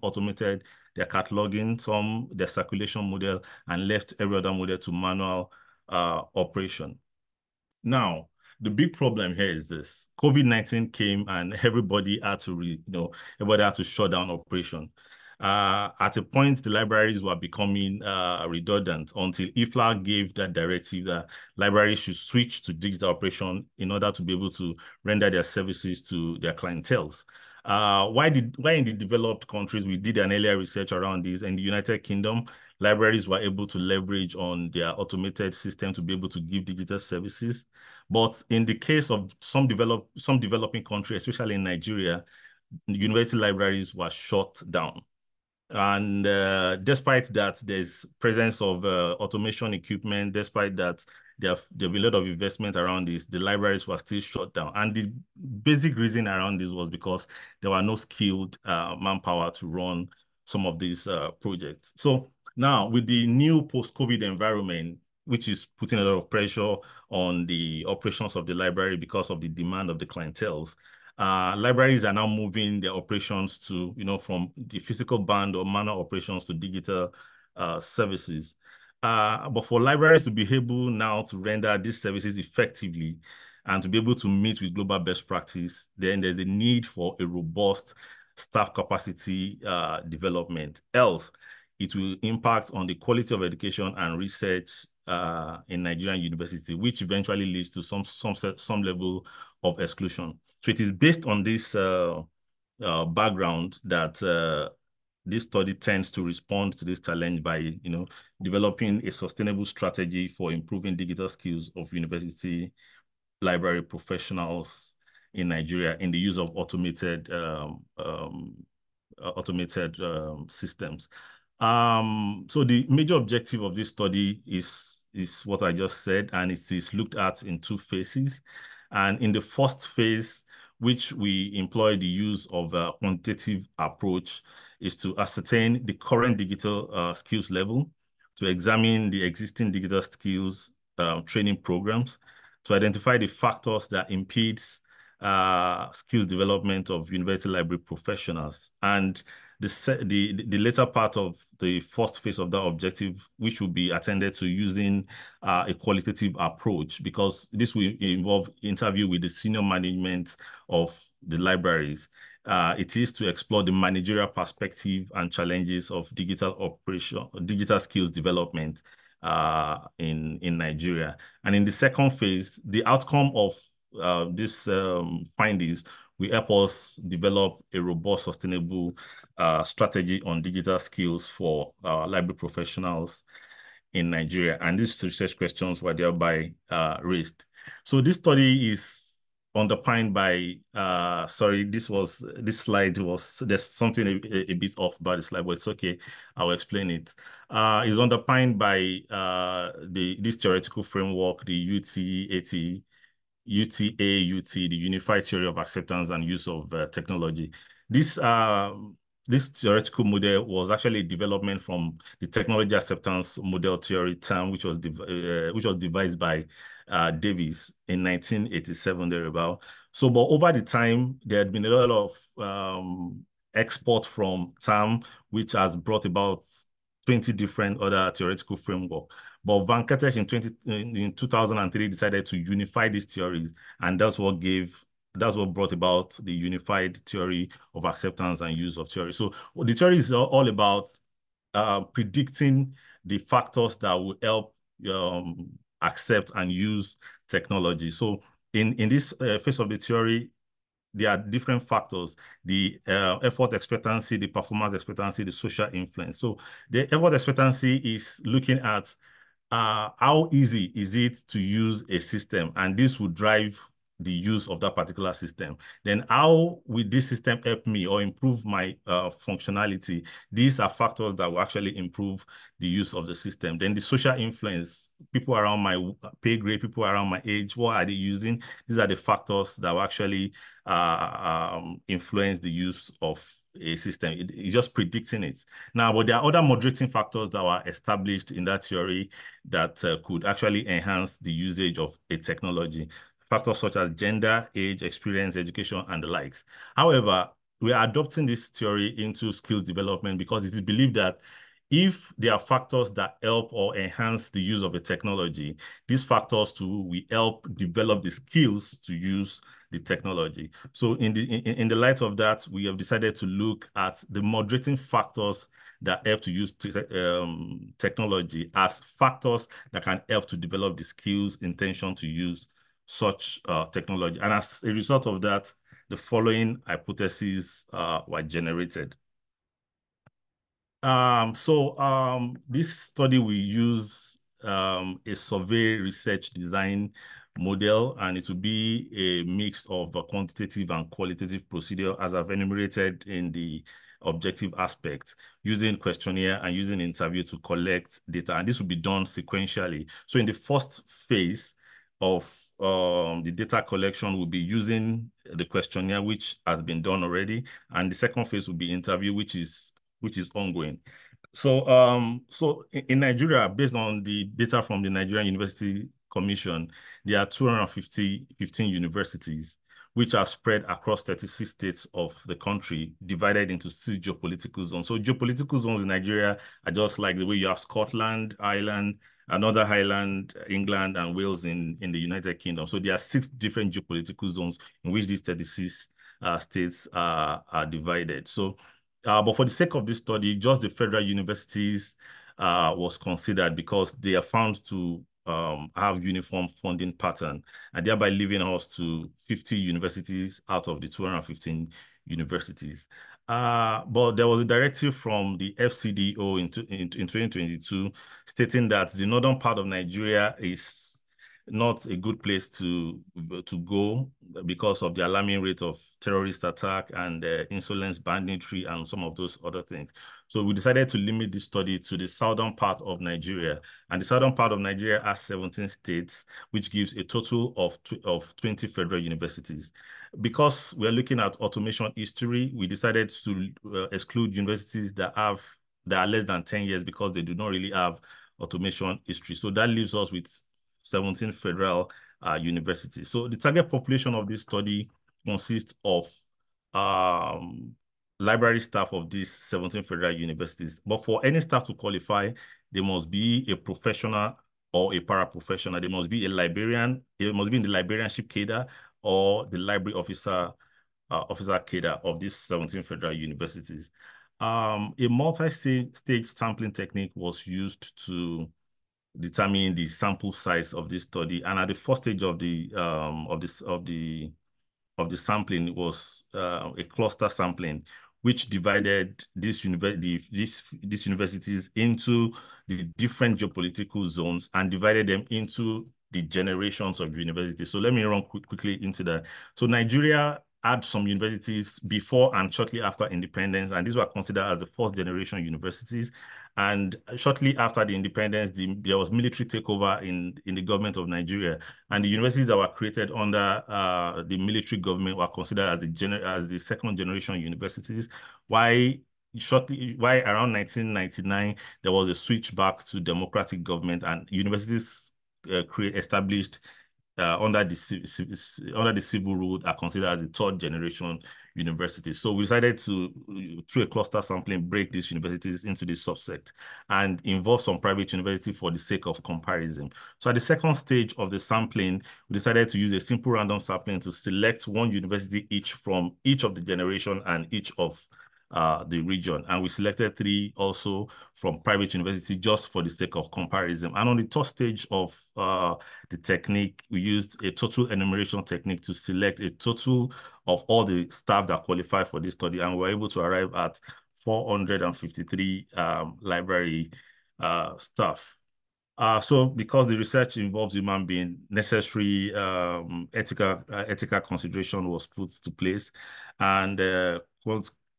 automated their cataloging, some their circulation model, and left every other model to manual operation. Now, the big problem here is this: COVID-19 came and everybody had to shut down operation. At a point, the libraries were becoming redundant until IFLA gave that directive that libraries should switch to digital operation in order to be able to render their services to their clienteles. Why in the developed countries, we did an earlier research around this. In the United Kingdom, libraries were able to leverage on their automated system to be able to give digital services. But in the case of some developing countries, especially in Nigeria, university libraries were shut down. And despite that, there's presence of automation equipment. Despite that, there've been a lot of investment around this. The libraries were still shut down. And the basic reason around this was because there were no skilled manpower to run some of these projects. So now, with the new post-COVID environment, which is putting a lot of pressure on the operations of the library because of the demand of the clienteles, libraries are now moving their operations to, from the physical band or manual operations to digital services. But for libraries to be able now to render these services effectively and to be able to meet with global best practice, then there's a need for a robust staff capacity development. Else, it will impact on the quality of education and research in Nigerian university, which eventually leads to some level of exclusion. So it is based on this background that this study tends to respond to this challenge by, developing a sustainable strategy for improving digital skills of university library professionals in Nigeria in the use of automated systems. So the major objective of this study is what I just said, and it is looked at in 2 phases. And in the first phase, which we employ the use of a quantitative approach, is to ascertain the current digital skills level, to examine the existing digital skills training programs, to identify the factors that impedes skills development of university library professionals. And the later part of the first phase of that objective, which will be attended to using a qualitative approach, because this will involve interview with the senior management of the libraries. It is to explore the managerial perspective and challenges of digital skills development in Nigeria. And in the second phase, the outcome of these findings will help us develop a robust, sustainable strategy on digital skills for library professionals in Nigeria. And these research questions were thereby raised. So this study is underpinned by, sorry, this slide was, there's something a bit off about the slide, but it's okay, I'll explain it. It's underpinned by this theoretical framework, the UTA-UT, the Unified Theory of Acceptance and Use of Technology. This theoretical model was actually a development from the technology acceptance model theory term, which was devised by Davis in 1987 thereabout. So, but over the time, there had been a lot of export from TAM, which has brought about 20 different other theoretical framework. But Van Kettech in 2003 decided to unify these theories, and that's what brought about the unified theory of acceptance and use of theory. So the theory is all about predicting the factors that will help accept and use technology. So in this phase of the theory, there are different factors: the effort expectancy, the performance expectancy, the social influence. So the effort expectancy is looking at how easy is it to use a system, and this will drive the use of that particular system. Then how will this system help me or improve my functionality? These are factors that will actually improve the use of the system. Then the social influence, people around my pay grade, people around my age, what are they using? These are the factors that will actually influence the use of a system. It's just predicting it. Now, but there are other moderating factors that were established in that theory that could actually enhance the usage of a technology. Factors such as gender, age, experience, education, and the likes. However, we are adopting this theory into skills development because it is believed that if there are factors that help or enhance the use of a technology, these factors too will help develop the skills to use the technology. So in the light of that, we have decided to look at the moderating factors that help to use technology as factors that can help to develop the skills, intention to use such technology. And as a result of that, the following hypotheses were generated. This study will use a survey research design model, and it will be a mix of a quantitative and qualitative procedure as I've enumerated in the objective aspect, using questionnaire and using interview to collect data, and this will be done sequentially. So in the first phase of the data collection, will be using the questionnaire, which has been done already, and the second phase will be interview, which is ongoing. So so in Nigeria, based on the data from the Nigerian University Commission, there are 215 universities which are spread across 36 states of the country, divided into 6 geopolitical zones. So geopolitical zones in Nigeria are just like the way you have Scotland, Ireland, another Highland, England, and Wales in the United Kingdom. So there are 6 different geopolitical zones in which these 36 states are divided. So But for the sake of this study, just the federal universities was considered because they are found to have uniform funding pattern, and thereby leaving us to 50 universities out of the 215 universities. But there was a directive from the FCDO in 2022 stating that the northern part of Nigeria is not a good place to go because of the alarming rate of terrorist attack and insolence, banditry, and some of those other things. So we decided to limit the study to the southern part of Nigeria. And the southern part of Nigeria has 17 states, which gives a total of 20 federal universities. Because we're looking at automation history, we decided to exclude universities that are less than 10 years because they do not really have automation history. So that leaves us with 17 federal universities. So the target population of this study consists of library staff of these 17 federal universities. But for any staff to qualify, they must be a professional or a paraprofessional. They must be a librarian. They must be in the librarianship cadre or the library officer cadre of these 17 federal universities. A multi-stage sampling technique was used to determine the sample size of this study, and at the first stage of the sampling was a cluster sampling, which divided these universities into the different geopolitical zones and divided them into the generations of universities. So let me run quickly into that. So Nigeria had some universities before and shortly after independence, and these were considered as the first generation universities. And shortly after the independence, there was military takeover in the government of Nigeria, and the universities that were created under the military government were considered as the second generation universities. Why around 1999 there was a switch back to democratic government, and universities established under the civil rule are considered as the third generation university. So we decided to, through a cluster sampling, break these universities into this subset and involve some private university for the sake of comparison. So at the second stage of the sampling, we decided to use a simple random sampling to select one university each from each of the generation and each of the region, and we selected 3 also from private university just for the sake of comparison. And on the third stage of the technique, we used a total enumeration technique to select a total of all the staff that qualify for this study, and we were able to arrive at 453 library staff. So because the research involves human being, necessary ethical consideration was put to place, and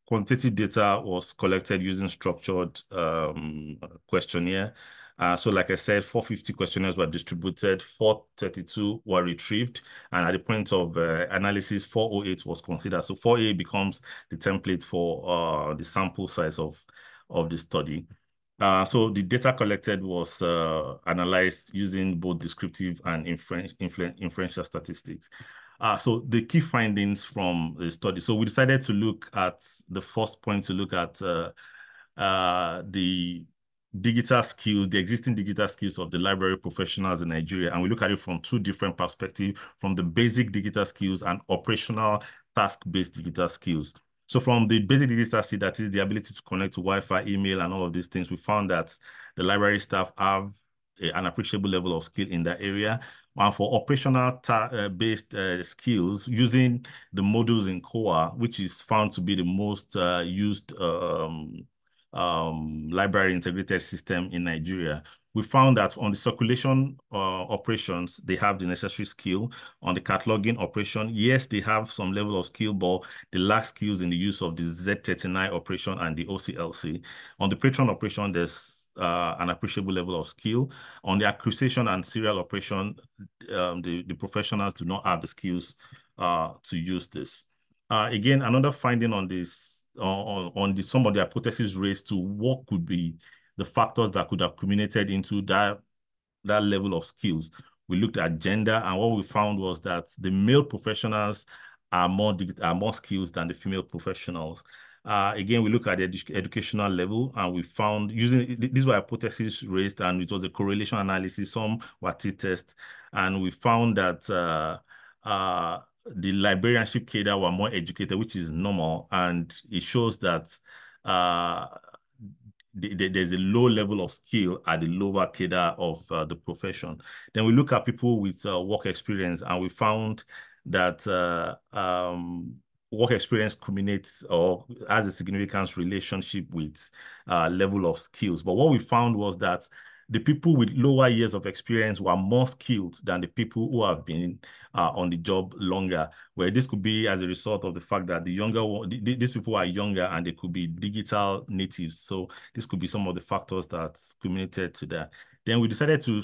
quantitative data was collected using structured questionnaire. So like I said, 450 questionnaires were distributed, 432 were retrieved, and at the point of analysis, 408 was considered. So 4A becomes the template for the sample size of the study. So the data collected was analyzed using both descriptive and inferential statistics. So the key findings from the study. So we decided to look at the first point to look at the digital skills, the existing digital skills of the library professionals in Nigeria. And we look at it from 2 different perspectives, from the basic digital skills and operational task-based digital skills. So from the basic digital skill, that is the ability to connect to Wi-Fi, email, and all of these things, we found that the library staff have an appreciable level of skill in that area. And for operational based skills, using the modules in COA, which is found to be the most used library integrated system in Nigeria, we found that on the circulation operations, they have the necessary skill. On the cataloging operation, yes, they have some level of skill, but they lack skills in the use of the Z39 operation and the OCLC. On the patron operation, there's an appreciable level of skill. On the acquisition and serial operation, the professionals do not have the skills to use this. Again, another finding on this, some of the hypotheses raised to what could be the factors that could have culminated into that level of skills. We looked at gender, and what we found was that the male professionals are more skilled than the female professionals. Again, we look at the educational level, and we found, these were hypotheses raised, and it was a correlation analysis. Some were t-tests, and we found that the librarianship cadre were more educated, which is normal, and it shows that there's a low level of skill at the lower cadre of the profession. Then we look at people with work experience, and we found that work experience culminates or has a significant relationship with level of skills. But what we found was that the people with lower years of experience were more skilled than the people who have been on the job longer, where this could be as a result of the fact that these people are younger and they could be digital natives. So this could be some of the factors that culminated to that. Then we decided to,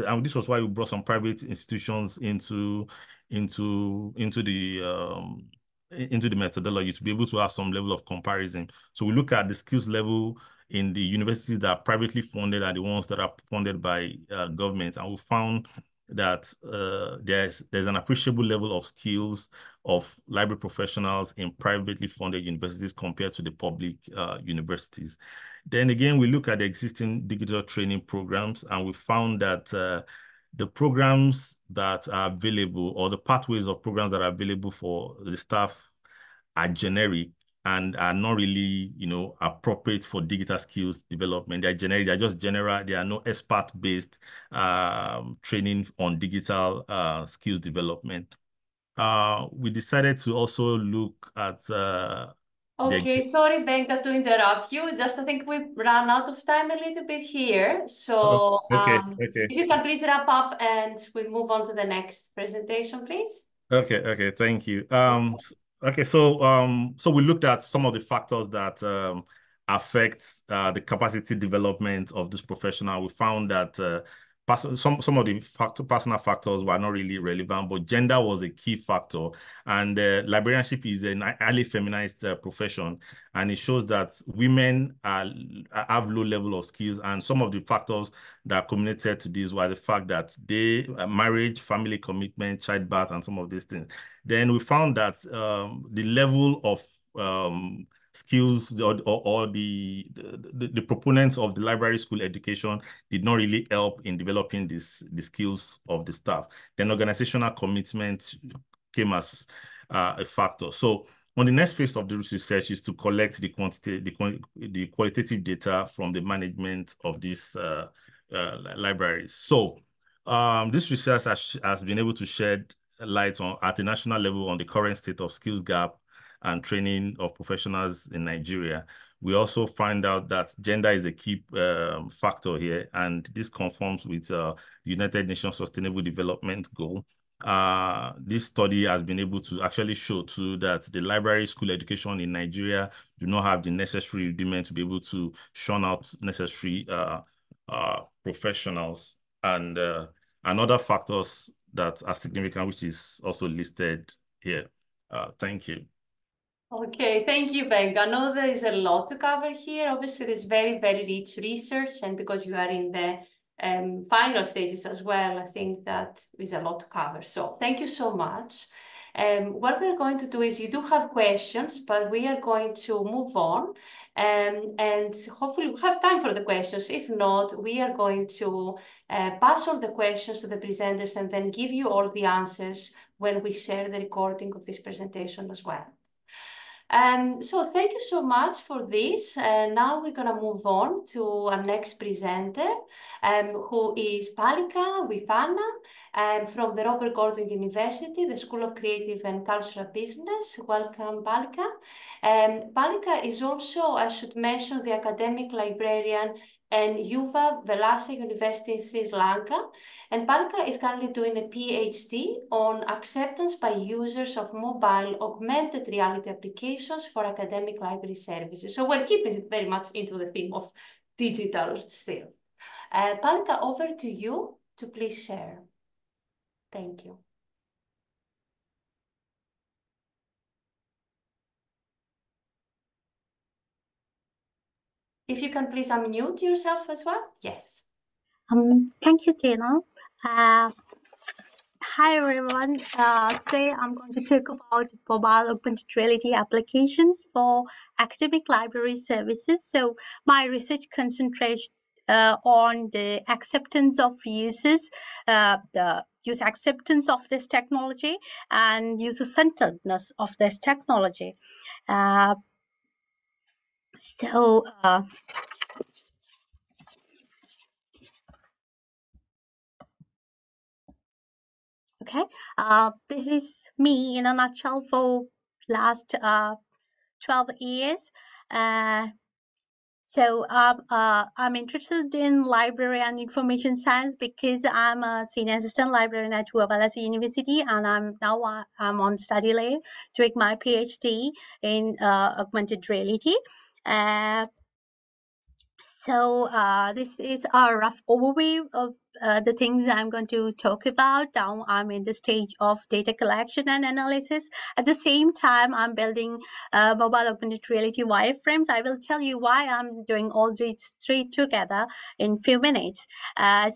and this was why we brought some private institutions into the methodology to be able to have some level of comparison. So we look at the skills level in the universities that are privately funded and the ones that are funded by government, and we found that there's an appreciable level of skills of library professionals in privately funded universities compared to the public universities. Then again, we look at the existing digital training programs, and we found that the programs that are available, or the pathways of programs that are available for the staff, are generic and are not really, appropriate for digital skills development. They're generic, they're just general, there are no expert-based training on digital skills development. We decided to also look at Okay, sorry, Benga, to interrupt you. Just I think we ran out of time a little bit here. So okay. if you can please wrap up and we move on to the next presentation, please. Okay, thank you. Okay, so we looked at some of the factors that affect the capacity development of this professional. We found that some of the personal factors were not really relevant, but gender was a key factor. And librarianship is a highly feminized profession, and it shows that women have low level of skills. And some of the factors that culminated to this were the fact that marriage, family commitment, childbirth, and some of these things. Then we found that the level of skills or the proponents of the library school education did not really help in developing the skills of the staff. Then organizational commitment came as a factor. So on the next phase of the research is to collect the qualitative data from the management of these libraries. So this research has been able to shed light on at the national level on the current state of skills gap and training of professionals in Nigeria. We also find out that gender is a key factor here, and this conforms with United Nations Sustainable Development Goal. This study has been able to actually show too that the library school education in Nigeria do not have the necessary rudiment to be able to churn out necessary professionals, and other factors that are significant, which is also listed here. Thank you. Okay, thank you, Benga. I know there is a lot to cover here. Obviously, there's very, very rich research, and because you are in the final stages as well, I think that is a lot to cover. So thank you so much. What we're going to do is you do have questions, but we are going to move on, and hopefully we'll have time for the questions. If not, we are going to pass all the questions to the presenters and then give you all the answers when we share the recording of this presentation as well. So thank you so much for this. Now we're gonna move on to our next presenter, who is Palika Wifana, from the Robert Gordon University, the School of Creative and Cultural Business. Welcome, Palika. Palika is also, I should mention, the academic librarian and Yuva Velasa University in Sri Lanka. And Palika is currently doing a PhD on acceptance by users of mobile augmented reality applications for academic library services. So we're keeping it very much into the theme of digital still. Palika, over to you to please share. Thank you. If you can please unmute yourself as well. Yes. Thank you, Tina. Hi, everyone. Today I'm going to talk about mobile augmented reality applications for academic library services. So my research concentrates on the acceptance of users, the user acceptance of this technology and user-centeredness of this technology. So, okay, this is me in a nutshell for last 12 years. So I'm interested in library and information science because I'm a senior assistant librarian at Glasgow University, and I'm on study leave doing my PhD in augmented reality. So this is a rough overview of the things I'm going to talk about. Now I'm in the stage of data collection and analysis. At the same time, I'm building mobile augmented reality wireframes. I will tell you why I'm doing all these three together in a few minutes.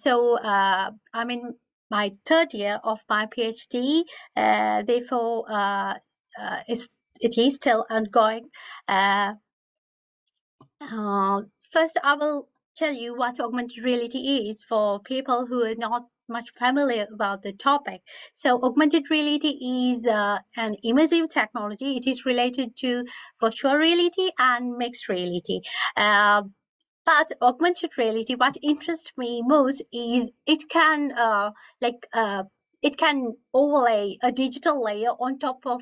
So I'm in my third year of my PhD. Therefore, it is still ongoing. First, I will tell you what augmented reality is for people who are not much familiar about the topic. So augmented reality is an immersive technology. It is related to virtual reality and mixed reality. But augmented reality, what interests me most is it can it can overlay a digital layer on top of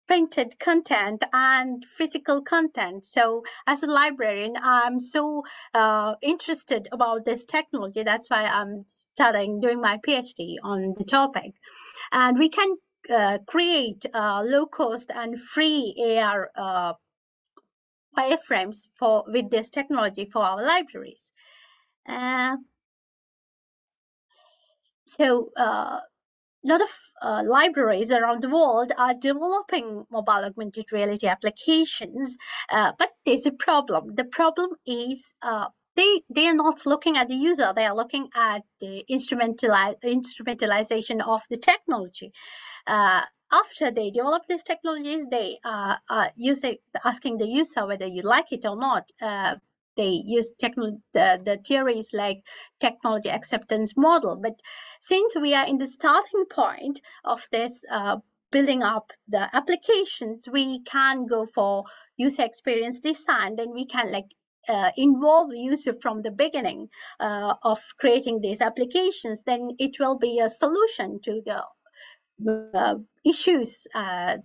printed content and physical content. So as a librarian, I'm so interested about this technology. That's why I'm doing my PhD on the topic. And we can create low cost and free AR wireframes with this technology for our libraries. So a lot of libraries around the world are developing mobile augmented reality applications, but there's a problem. The problem is they are not looking at the user. They are looking at the instrumentalization of the technology. After they develop these technologies, they are asking the user whether you like it or not. They use the theories like technology acceptance model. But since we are in the starting point of this building up the applications, we can go for user experience design. Then we can involve the user from the beginning of creating these applications. Then it will be a solution to the issues,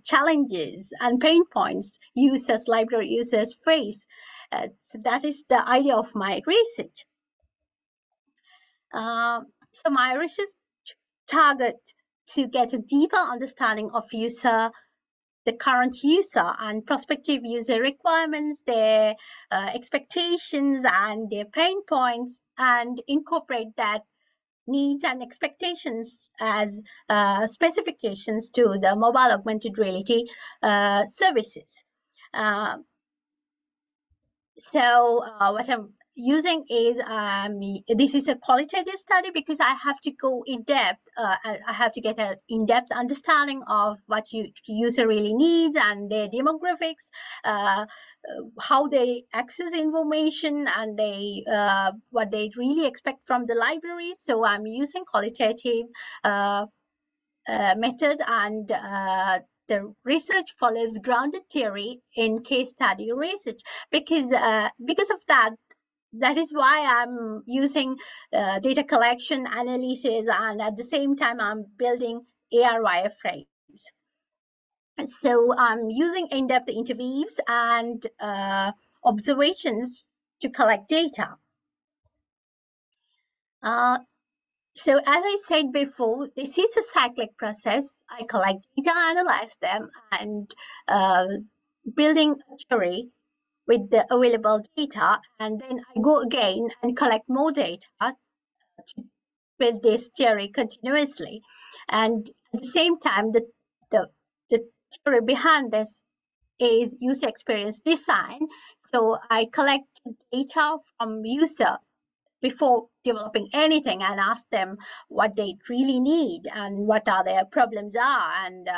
challenges, and pain points library users face. So that is the idea of my research. So my research targets to get a deeper understanding of the current user and prospective user requirements, their expectations and their pain points, and incorporate that needs and expectations as specifications to the mobile augmented reality services. So what I'm using is this is a qualitative study because I have to go in depth. I have to get an in-depth understanding of what user really needs and their demographics, how they access information, and what they really expect from the library. So I'm using qualitative method, and the research follows grounded theory in case study research because of that is why I'm using data collection analysis, and at the same time I'm building AR wireframes. So I'm using in-depth interviews and observations to collect data. So as I said before, this is a cyclic process. I collect data, analyze them, and building a theory with the available data, and then I go again and collect more data to build this theory continuously. And at the same time, the theory behind this is user experience design. So I collect data from user before developing anything and ask them what they really need and what are their problems are, and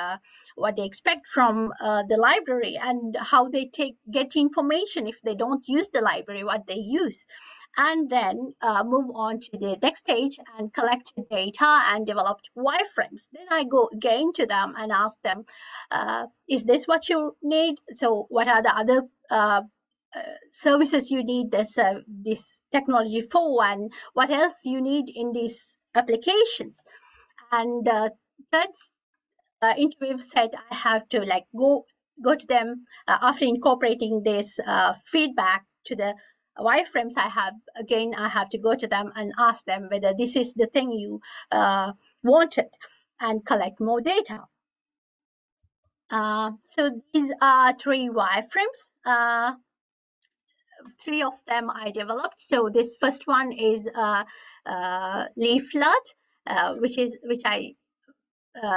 what they expect from the library, and how they get information if they don't use the library, what they use. And then move on to the next stage and collect the data and develop wireframes. Then I go again to them and ask them, is this what you need? So what are the other services you need this technology for, and what else you need in these applications. And third interview said I have to like go to them after incorporating this feedback to the wireframes. I have to go to them and ask them whether this is the thing you wanted, and collect more data. So these are 3 wireframes. 3 of them I developed. So this first one is leaflet, which I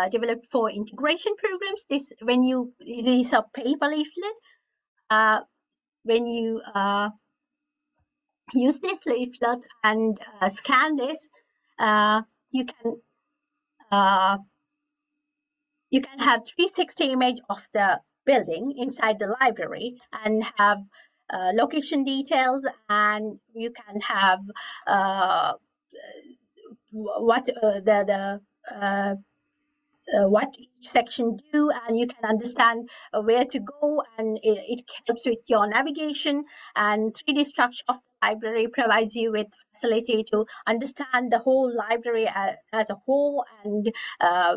developed for integration programs. This is a paper leaflet. When you use this leaflet and scan this, you can have 360 image of the building inside the library, and have location details, and you can have what each section do, and you can understand where to go, and it helps with your navigation. And 3D structure of the library provides you with facility to understand the whole library as a whole, and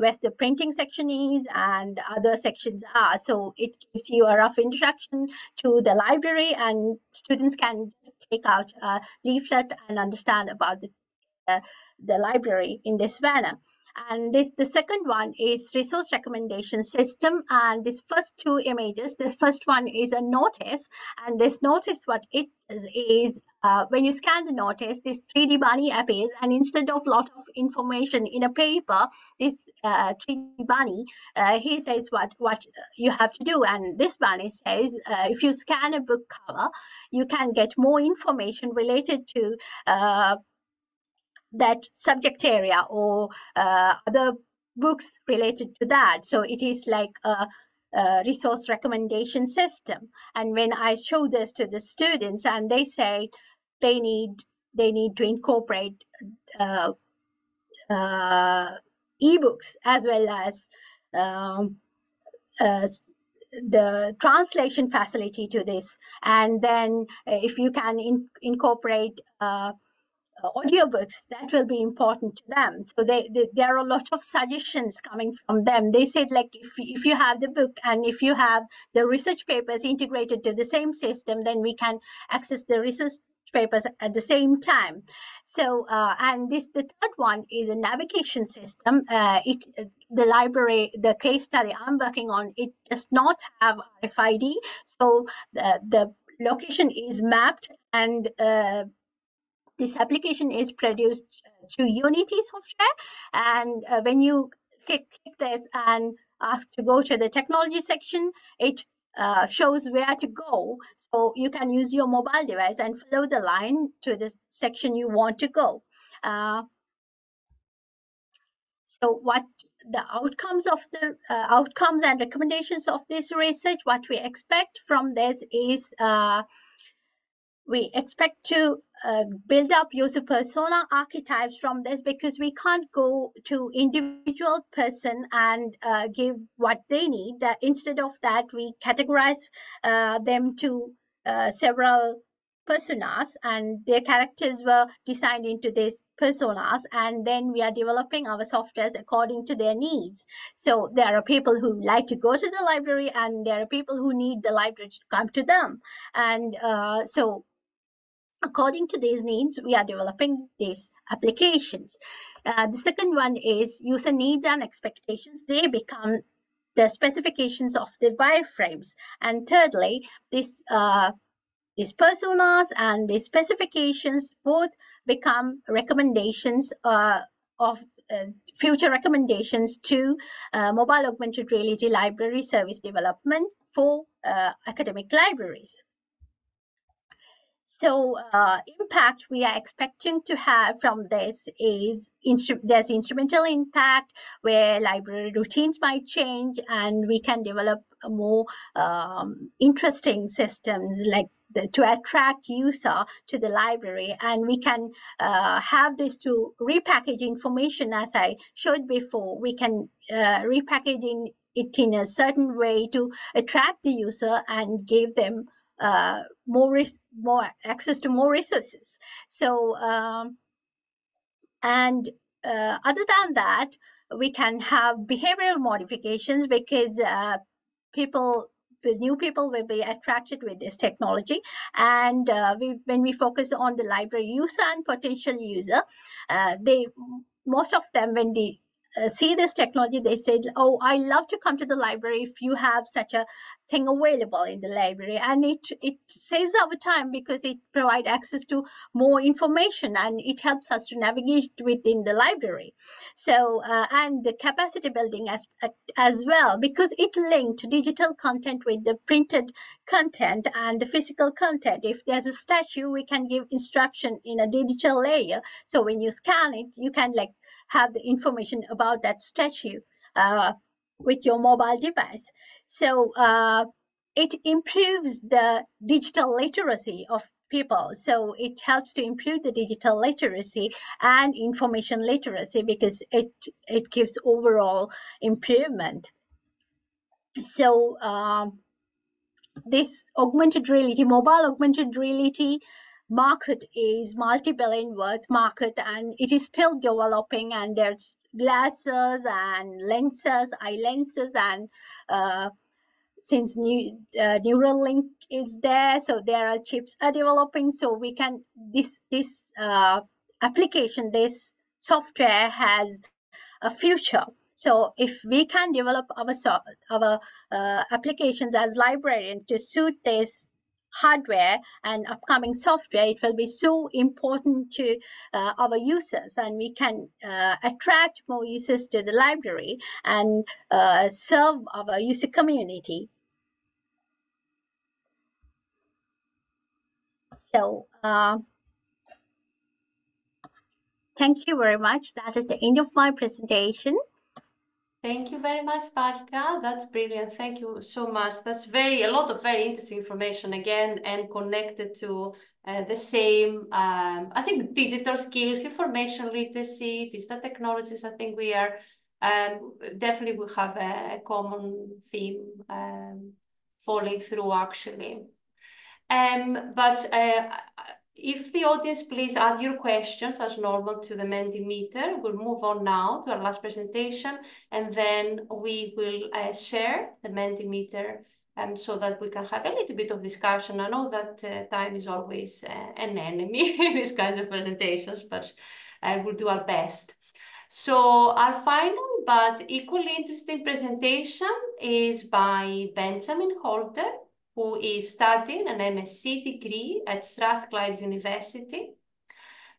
where the printing section is and other sections are. So it gives you a rough introduction to the library, and students can just take out a leaflet and understand about the library in this manner. And the second one is resource recommendation system. And this first 2 images, this first one is a notice, and this notice, what it is when you scan the notice, this 3D bunny appears, and instead of lot of information in a paper, this 3D bunny, he says what you have to do. And this bunny says, if you scan a book cover, you can get more information related to that subject area, or other books related to that. So it is like a resource recommendation system. And when I show this to the students, and they say they need to incorporate ebooks as well as the translation facility to this, and then if you can incorporate audiobooks, that will be important to them. So there are a lot of suggestions coming from them. They said, like, if you have the book and if you have the research papers integrated to the same system, then we can access the research papers at the same time. So and the third one is a navigation system. The library, the case study I'm working on, it does not have RFID, so the location is mapped, and this application is produced through Unity software. And when you click this and ask to go to the technology section, it shows where to go. So you can use your mobile device and follow the line to the section you want to go. So what the outcomes of the outcomes and recommendations of this research, what we expect from this is we expect to build up user persona archetypes from this, because we can't go to individual person and give what they need. Instead of that, we categorize them to several personas, and their characters were designed into these personas, and then we are developing our softwares according to their needs. So there are people who like to go to the library, and there are people who need the library to come to them. And so according to these needs, we are developing these applications. The second one is user needs and expectations. They become the specifications of the wireframes. And thirdly, these personas and the specifications both become recommendations of future recommendations to mobile augmented reality library service development for academic libraries. So impact we are expecting to have from this is there's instrumental impact where library routines might change, and we can develop more interesting systems like to attract user to the library. And we can have this to repackage information, as I showed before. We can repackage it in a certain way to attract the user and give them more access to more resources. So other than that, we can have behavioral modifications because new people will be attracted with this technology. And when we focus on the library user and potential user, most of them, when they see this technology, they said, oh, I love to come to the library if you have such a thing available in the library. And it saves our time because it provides access to more information, and it helps us to navigate within the library. So and the capacity building as well, because it linked digital content with the printed content and the physical content. If there's a statue, we can give instruction in a digital layer, so when you scan it, you can like have the information about that statue with your mobile device. So it improves the digital literacy of people. So it helps to improve the digital literacy and information literacy because it gives overall improvement. So this augmented reality, mobile augmented reality market is multi-billion worth market, and it is still developing, and there's glasses and lenses, eye lenses, and since Neuralink is there, so there are chips are developing, so we can this application, this software has a future. So if we can develop our applications as librarians to suit this hardware and upcoming software, it will be so important to our users, and we can attract more users to the library and serve our user community. So thank you very much. That is the end of my presentation. Thank you very much, Barka. That's brilliant. Thank you so much. That's a lot of very interesting information again, and connected to the same, I think, digital skills, information literacy, digital technologies. I think we are definitely will have a common theme falling through actually. But if the audience please add your questions as normal to the Mentimeter, we'll move on now to our last presentation, and then we will share the Mentimeter so that we can have a little bit of discussion. I know that time is always an enemy in these kinds of presentations, but we'll do our best. So our final but equally interesting presentation is by Benjamin Holder, who is studying an MSc degree at Strathclyde University.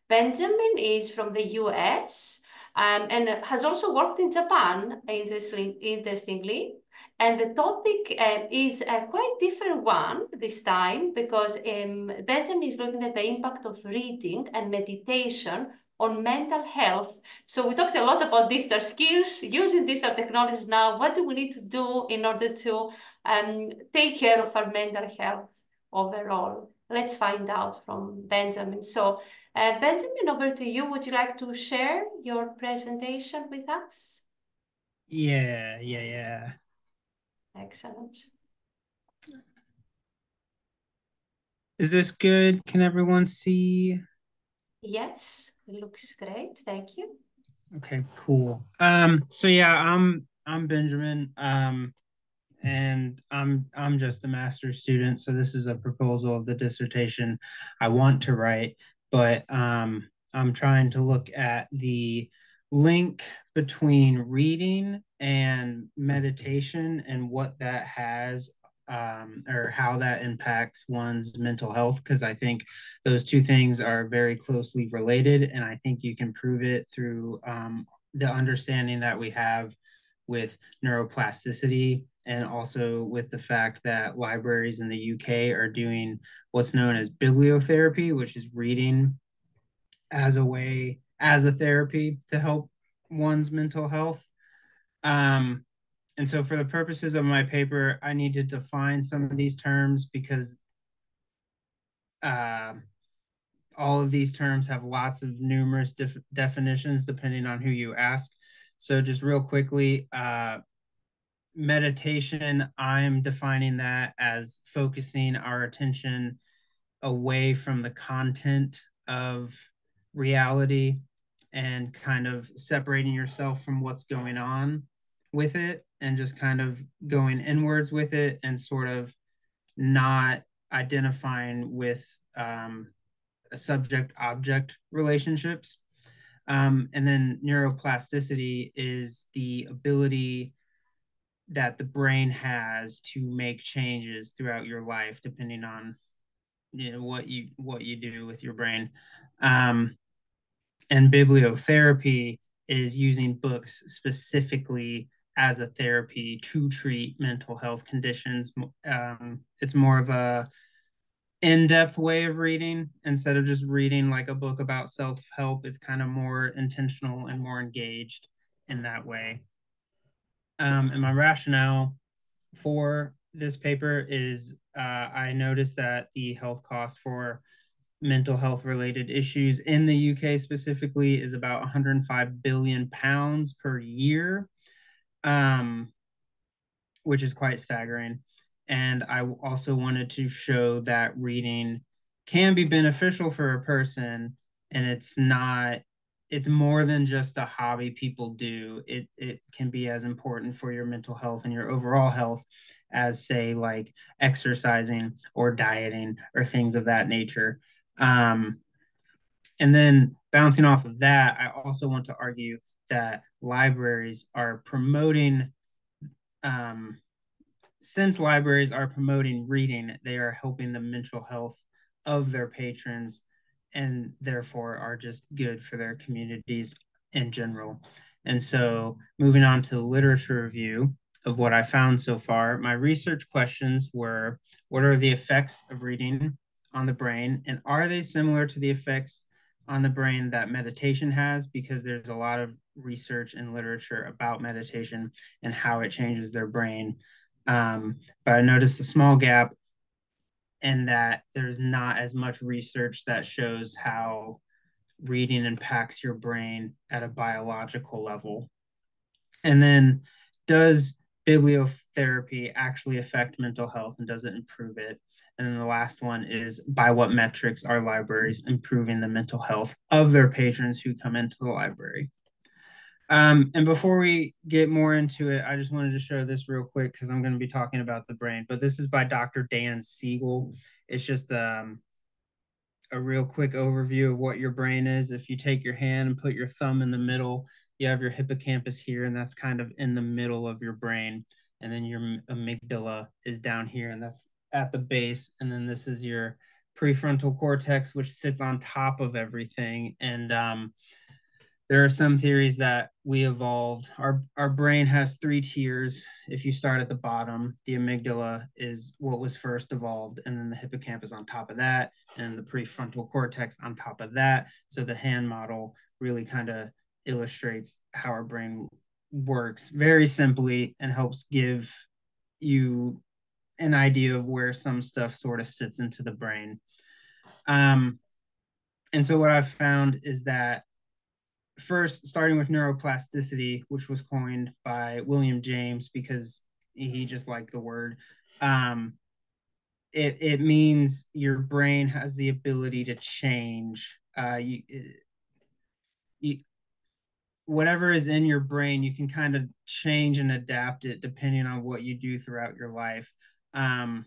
Benjamin is from the US and has also worked in Japan, interestingly. And the topic is a quite different one this time, because Benjamin is looking at the impact of reading and meditation on mental health. So we talked a lot about digital skills, using digital technologies now. What do we need to do in order to take care of our mental health overall? Let's find out from Benjamin. So Benjamin, over to you. Would you like to share your presentation with us? Yeah. Excellent. Is this good? Can everyone see? Yes, it looks great. Thank you. Okay, cool. So yeah, I'm Benjamin. And I'm just a master's student, so this is a proposal of the dissertation I want to write, but I'm trying to look at the link between reading and meditation and what that has or how that impacts one's mental health, because I think those two things are very closely related, and I think you can prove it through the understanding that we have with neuroplasticity, and also with the fact that libraries in the UK are doing what's known as bibliotherapy, which is reading as a therapy to help one's mental health. And so for the purposes of my paper, I need to define some of these terms because all of these terms have lots of numerous definitions depending on who you ask. So just real quickly, meditation, I'm defining that as focusing our attention away from the content of reality and kind of separating yourself from what's going on with it and just kind of going inwards with it and sort of not identifying with subject-object relationships. And then neuroplasticity is the ability that the brain has to make changes throughout your life, depending on what you do with your brain. And bibliotherapy is using books specifically as a therapy to treat mental health conditions. It's more of a in-depth way of reading. Instead of just reading like a book about self-help, it's kind of more intentional and more engaged in that way. And my rationale for this paper is I noticed that the health cost for mental health related issues in the UK specifically is about 105 billion pounds per year, which is quite staggering. And I also wanted to show that reading can be beneficial for a person, and it's more than just a hobby people do. It can be as important for your mental health and your overall health as, say, like exercising or dieting or things of that nature. And then bouncing off of that, I also want to argue that libraries are promoting, since libraries are promoting reading, they are helping the mental health of their patrons and therefore are just good for their communities in general. And so moving on to the literature review of what I found so far, my research questions were, what are the effects of reading on the brain? And are they similar to the effects on the brain that meditation has? Because there's a lot of research and literature about meditation and how it changes their brain. But I noticed a small gap in that there's not as much research that shows how reading impacts your brain at a biological level. And then, does bibliotherapy actually affect mental health, and does it improve it? And then the last one is, by what metrics are libraries improving the mental health of their patrons who come into the library? And before we get more into it, I just wanted to show this real quick because I'm going to be talking about the brain. But this is by Dr. Dan Siegel. It's just a real quick overview of what your brain is. If you take your hand and put your thumb in the middle, you have your hippocampus here, and that's kind of in the middle of your brain. And then your amygdala is down here, and that's at the base. And then this is your prefrontal cortex, which sits on top of everything. And there are some theories that we evolved. Our brain has 3 tiers. If you start at the bottom, the amygdala is what was first evolved, and then the hippocampus on top of that, and the prefrontal cortex on top of that. So the hand model really kind of illustrates how our brain works very simply and helps give you an idea of where some stuff sort of sits into the brain. And so what I've found is that, first, starting with neuroplasticity, which was coined by William James because he just liked the word, it means your brain has the ability to change. Whatever is in your brain, you can kind of change and adapt it depending on what you do throughout your life. And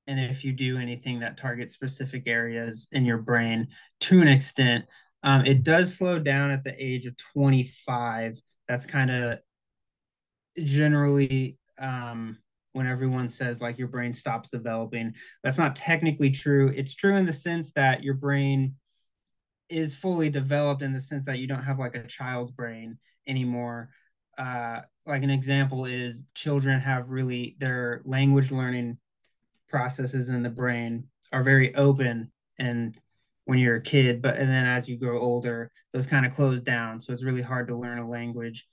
if you do anything that targets specific areas in your brain to an extent, it does slow down at the age of 25. That's kind of generally when everyone says like your brain stops developing. That's not technically true. It's true in the sense that your brain is fully developed in the sense that you don't have like a child's brain anymore. Like an example is children have really, their language learning processes in the brain are very open and when you're a kid, and then as you grow older, those kind of close down. So it's really hard to learn a language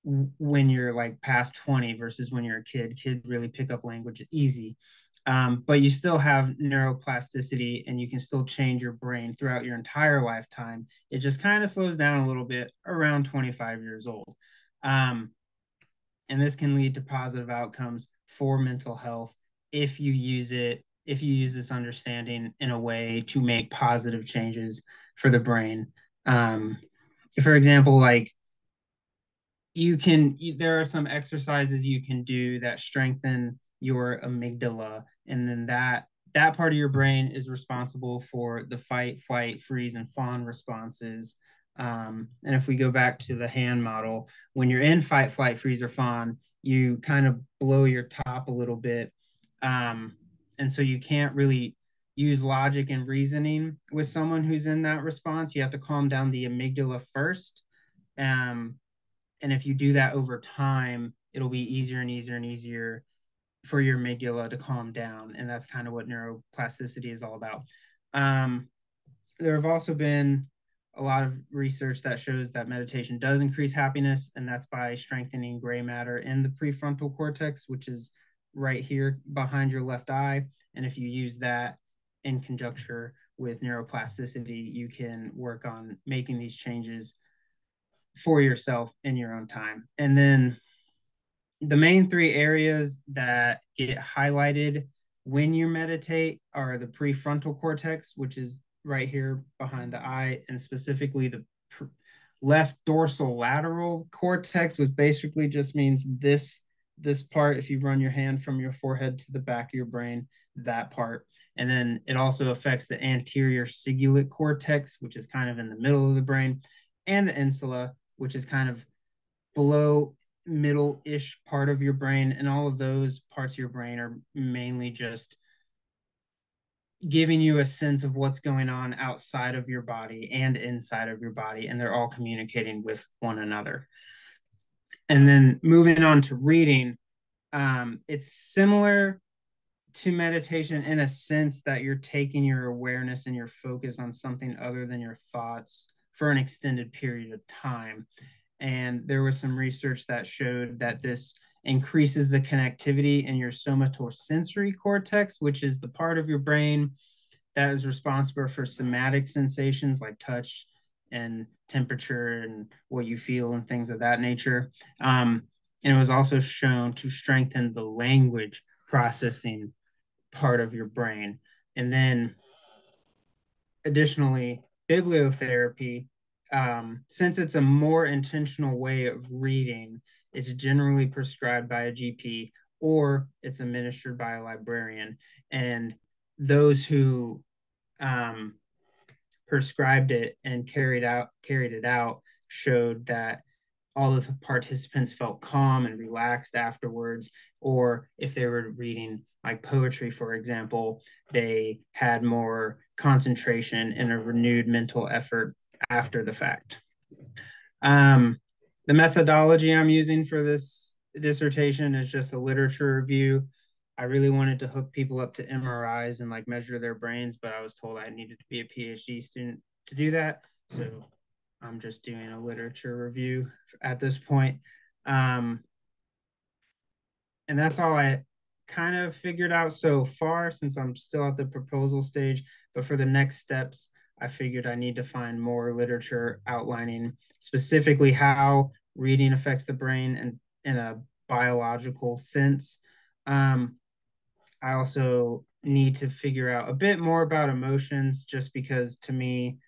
when you're like past 20 versus when you're a kid. Kids really pick up language easy. But you still have neuroplasticity and you can still change your brain throughout your entire lifetime. It just kind of slows down a little bit around 25 years old. And this can lead to positive outcomes for mental health if you use this understanding in a way to make positive changes for the brain. For example, like there are some exercises you can do that strengthen your amygdala, and then that part of your brain is responsible for the fight, flight, freeze, and fawn responses. And if we go back to the hand model, when you're in fight, flight, freeze, or fawn, you kind of blow your top a little bit. And so you can't really use logic and reasoning with someone who's in that response. You have to calm down the amygdala first. And if you do that over time, it'll be easier and easier and easier for your amygdala to calm down. And that's kind of what neuroplasticity is all about. There have also been a lot of research that shows that meditation does increase happiness, and that's by strengthening gray matter in the prefrontal cortex, which is right here behind your left eye. And if you use that in conjunction with neuroplasticity, you can work on making these changes for yourself in your own time. And then the main three areas that get highlighted when you meditate are the prefrontal cortex, which is right here behind the eye, and specifically the left dorsolateral cortex, which basically just means this part. If you run your hand from your forehead to the back of your brain, that part. And then it also affects the anterior cingulate cortex, which is kind of in the middle of the brain, and the insula, which is kind of below middle-ish part of your brain. And all of those parts of your brain are mainly just giving you a sense of what's going on outside of your body and inside of your body, and they're all communicating with one another. And then moving on to reading, it's similar to meditation in a sense that you're taking your awareness and your focus on something other than your thoughts for an extended period of time. And there was some research that showed that this increases the connectivity in your somatosensory cortex, which is the part of your brain that is responsible for somatic sensations like touch and temperature and what you feel and things of that nature. And it was also shown to strengthen the language processing part of your brain. And then additionally, bibliotherapy, since it's a more intentional way of reading, it's generally prescribed by a GP or it's administered by a librarian. And those who prescribed it and carried it out showed that all of the participants felt calm and relaxed afterwards. Or if they were reading like poetry, for example, they had more concentration and a renewed mental effort after the fact. The methodology I'm using for this dissertation is just a literature review. I really wanted to hook people up to MRIs and like measure their brains, but I was told I needed to be a PhD student to do that. So I'm just doing a literature review at this point. And that's all I kind of figured out so far, since I'm still at the proposal stage. But for the next steps, I figured I need to find more literature outlining specifically how reading affects the brain and in a biological sense. I also need to figure out a bit more about emotions, just because to me,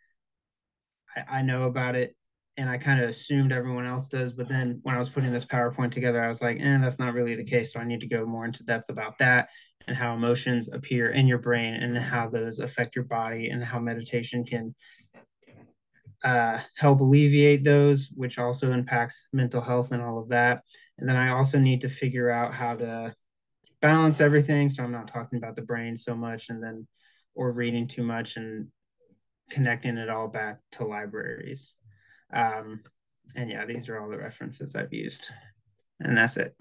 I know about it and I kind of assumed everyone else does. But then when I was putting this PowerPoint together, I was like, that's not really the case. So I need to go more into depth about that and how emotions appear in your brain and how those affect your body and how meditation can help alleviate those, which also impacts mental health and all of that. And then I also need to figure out how to balance everything, so I'm not talking about the brain so much or reading too much, and connecting it all back to libraries. And yeah, these are all the references I've used, and that's it.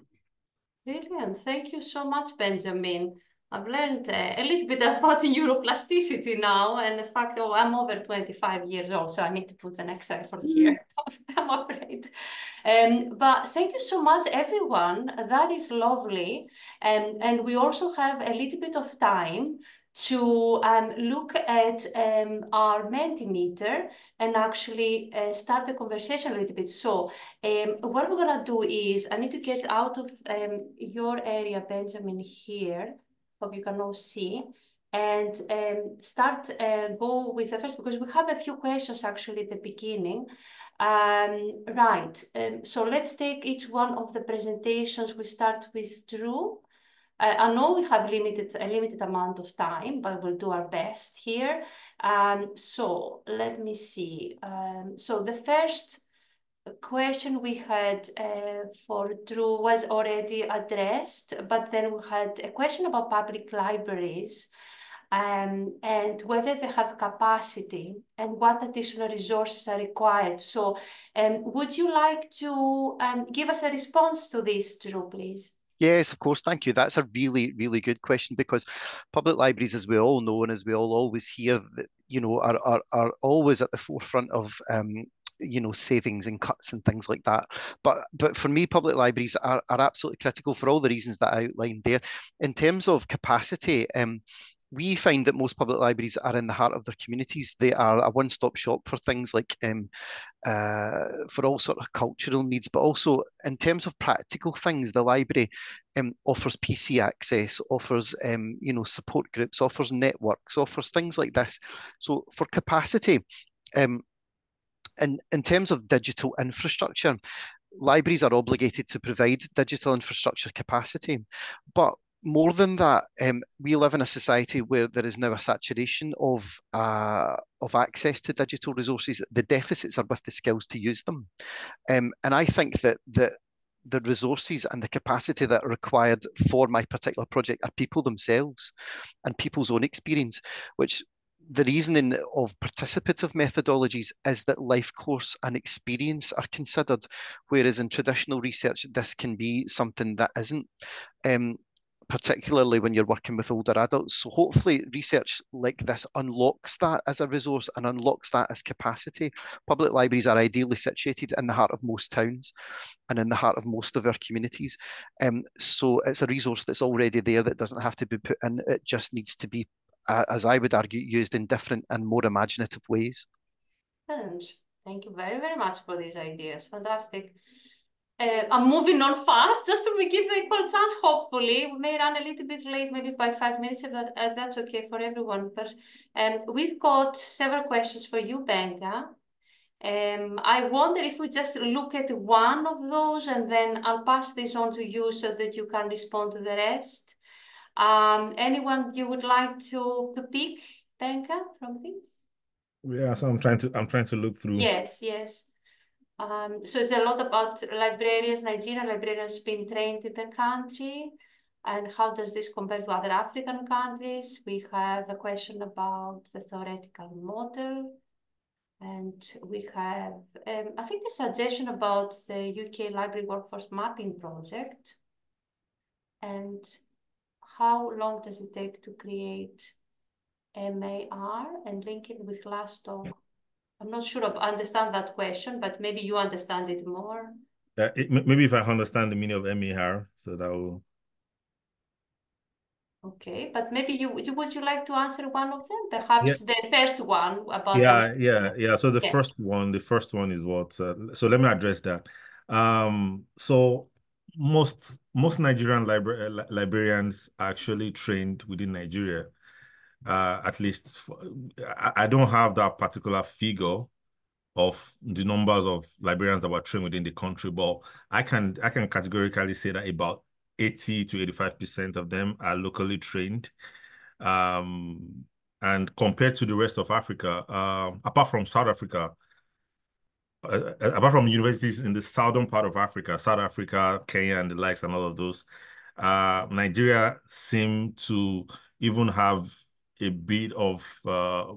Brilliant. Thank you so much, Benjamin. I've learned a little bit about neuroplasticity now, and the fact that I'm over 25 years old, so I need to put an extra effort here, I'm afraid. But thank you so much, everyone. That is lovely. And we also have a little bit of time to look at our Mentimeter and actually start the conversation a little bit. So what we're gonna do is, I need to get out of your area, Benjamin, here. Hope you can all see. And go with the first, because we have a few questions actually at the beginning. So let's take each one of the presentations. We start with Drew. I know we have a limited amount of time, but we'll do our best here. So let me see. So the first question we had for Drew was already addressed, but then we had a question about public libraries and whether they have capacity and what additional resources are required. So would you like to give us a response to this, Drew, please? Yes, of course. Thank you. That's a really, really good question, because public libraries, as we all know, and as we all always hear, that, you know, are always at the forefront of you know, savings and cuts and things like that. But for me, public libraries are absolutely critical for all the reasons that I outlined there. In terms of capacity, we find that most public libraries are in the heart of their communities. They are a one-stop shop for things like for all sort of cultural needs, but also in terms of practical things, the library offers PC access, offers you know, support groups, offers networks, offers things like this. So for capacity, in terms of digital infrastructure, libraries are obligated to provide digital infrastructure capacity, but more than that, we live in a society where there is now a saturation of access to digital resources. The deficits are with the skills to use them. And I think that the resources and the capacity that are required for my particular project are people themselves and people's own experience, which the reasoning of participative methodologies is that life course and experience are considered, whereas in traditional research, this can be something that isn't. Particularly when you're working with older adults. So hopefully research like this unlocks that as a resource and unlocks that as capacity. Public libraries are ideally situated in the heart of most towns and in the heart of most of our communities. So it's a resource that's already there that doesn't have to be put in. It just needs to be, as I would argue, used in different and more imaginative ways. Thank you very, very much for these ideas. Fantastic. I'm moving on fast, just to give the equal chance, hopefully. We may run a little bit late, maybe by 5 minutes, if that's okay for everyone. But we've got several questions for you, Benga. I wonder if we just look at one of those, and then I'll pass this on to you so that you can respond to the rest. Anyone you would like to pick, Benga, from this? Yeah, so I'm trying to look through. Yes. So it's a lot about librarians, Nigerian librarians being trained in the country, and how does this compare to other African countries? We have a question about the theoretical model, and we have, I think, a suggestion about the UK Library Workforce Mapping Project, and how long does it take to create MAR and link it with Glassdoor? I'm not sure I understand that question, but maybe you understand it more. Maybe if I understand the meaning of MAR, so that will... Okay, but maybe would you like to answer one of them? Perhaps the first one about... Yeah. So the first one is what... so let me address that. So most Nigerian librarians are actually trained within Nigeria. At least I don't have that particular figure of the numbers of librarians that were trained within the country, but I can categorically say that about 80 to 85% of them are locally trained. And compared to the rest of Africa, apart from South Africa, apart from universities in the southern part of Africa, South Africa, Kenya, and the likes, and all of those, Nigeria seem to even have a bit of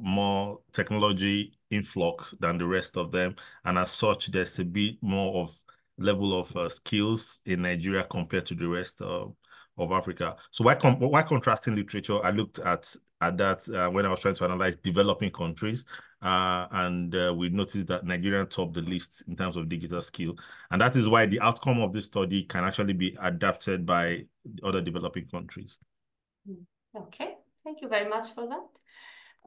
more technology influx than the rest of them, and as such, there's a bit more of level of skills in Nigeria compared to the rest of Africa. So why contrasting literature? I looked at that when I was trying to analyze developing countries, and we noticed that Nigeria topped the list in terms of digital skill, and that is why the outcome of this study can actually be adapted by other developing countries. Okay, Thank you very much for that.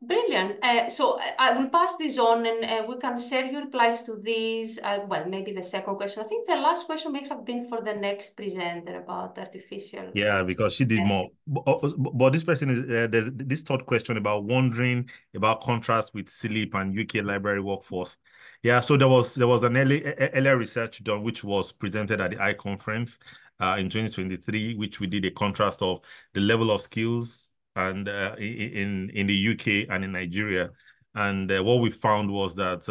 Brilliant. So I will pass this on, and we can share your replies to these. Well, maybe the second question. I think the last question may have been for the next presenter about artificial. Yeah, because she did more. But this person is there's this third question about wondering about contrast with SLEEP and UK library workforce. Yeah, so there was an earlier research done which was presented at the I conference in 2023, which we did a contrast of the level of skills and in the UK and in Nigeria. And what we found was that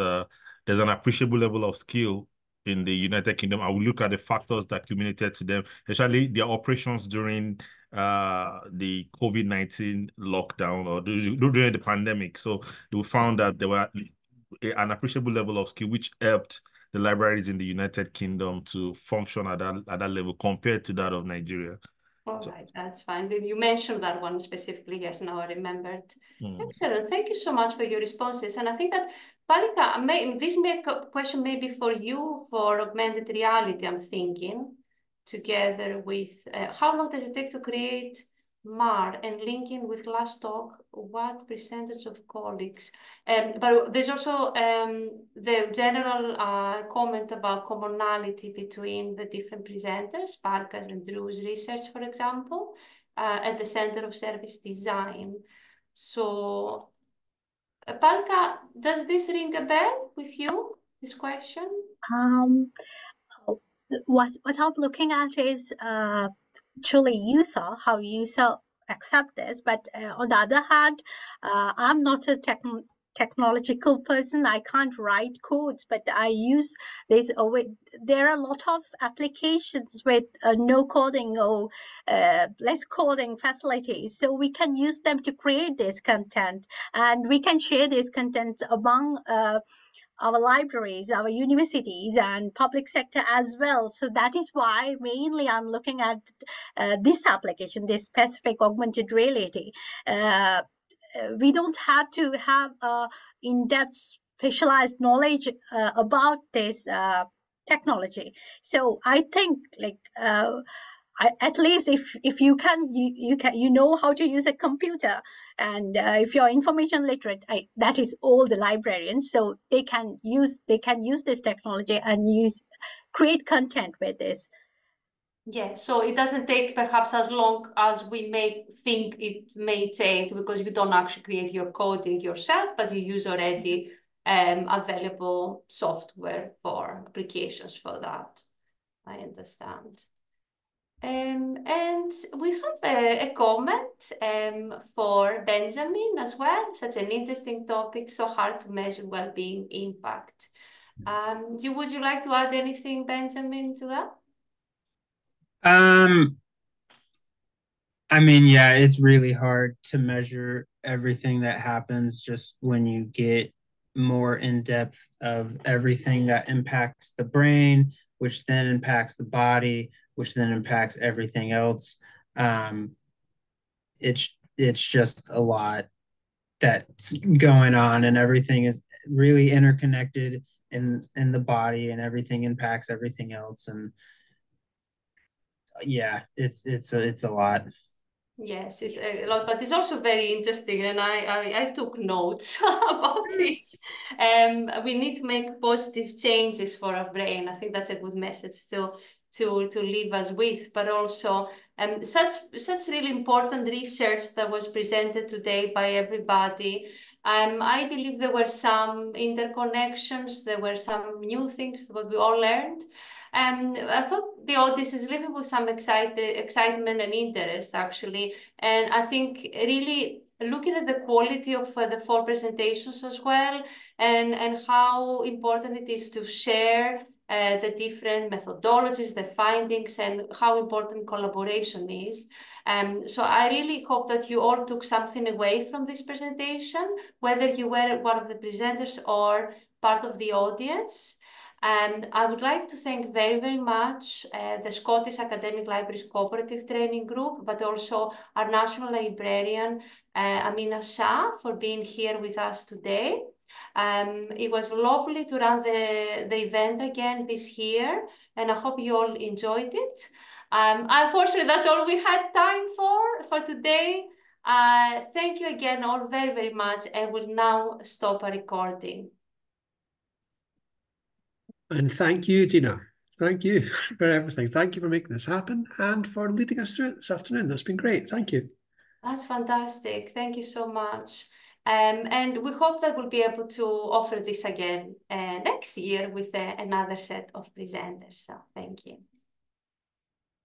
there's an appreciable level of skill in the United Kingdom. I will look at the factors that accumulated to them, especially their operations during the COVID-19 lockdown or during the pandemic. So we found that there were an appreciable level of skill, which helped the libraries in the United Kingdom to function at that level compared to that of Nigeria. All right, that's fine. You mentioned that one specifically. Yes, now I remembered. Excellent. Thank you so much for your responses. And I think that, Palika, this question may be for you for augmented reality, I'm thinking, together with how long does it take to create MAR and linking with last talk, what percentage of colleagues? But there's also the general comment about commonality between the different presenters, Parka's and Drew's research, for example, at the Center of Service Design. So, Palka, does this ring a bell with you, this question? What I'm looking at is truly how user accept this, but on the other hand, I'm not a technological person. I can't write codes, but I use this. There are a lot of applications with no coding or less coding facilities, so we can use them to create this content, and we can share this content among our libraries, our universities, and public sector as well. So that is why mainly I'm looking at this application, this specific augmented reality. We don't have to have in-depth specialized knowledge about this technology. So I think at least if you know how to use a computer, and if you're information literate, that is all the librarians. So they can use this technology and create content with this. Yeah, so it doesn't take perhaps as long as we may think it may take, because you don't actually create your coding yourself, but you use already available software for applications for that. I understand. And we have a comment for Benjamin as well. Such an interesting topic, so hard to measure well-being impact. Would you like to add anything, Benjamin, to that? I mean, yeah, it's really hard to measure everything that happens just when you get more in depth of everything that impacts the brain, which then impacts the body, which then impacts everything else. It's just a lot that's going on, and everything is really interconnected in the body, and everything impacts everything else. And yeah, it's a lot. Yes, it's a lot, but it's also very interesting, and I took notes about this. We need to make positive changes for our brain. I think that's a good message to leave us with, but also such really important research that was presented today by everybody. I believe there were some interconnections, there were some new things that we all learned. I thought the audience is living with some excitement and interest, actually. And I think really looking at the quality of the 4 presentations as well, and how important it is to share the different methodologies, the findings, and how important collaboration is. So I really hope that you all took something away from this presentation, whether you were one of the presenters or part of the audience. And I would like to thank very, very much the Scottish Academic Libraries Cooperative Training Group, but also our National Librarian, Amina Shah, for being here with us today. It was lovely to run the event again this year, and I hope you all enjoyed it. Unfortunately, that's all we had time for today. Thank you again all very, very much, and we'll now stop our recording. And thank you, Dina. Thank you for everything. Thank you for making this happen and for leading us through it this afternoon. That's been great. Thank you. That's fantastic. Thank you so much. And we hope that we'll be able to offer this again next year with another set of presenters. So thank you.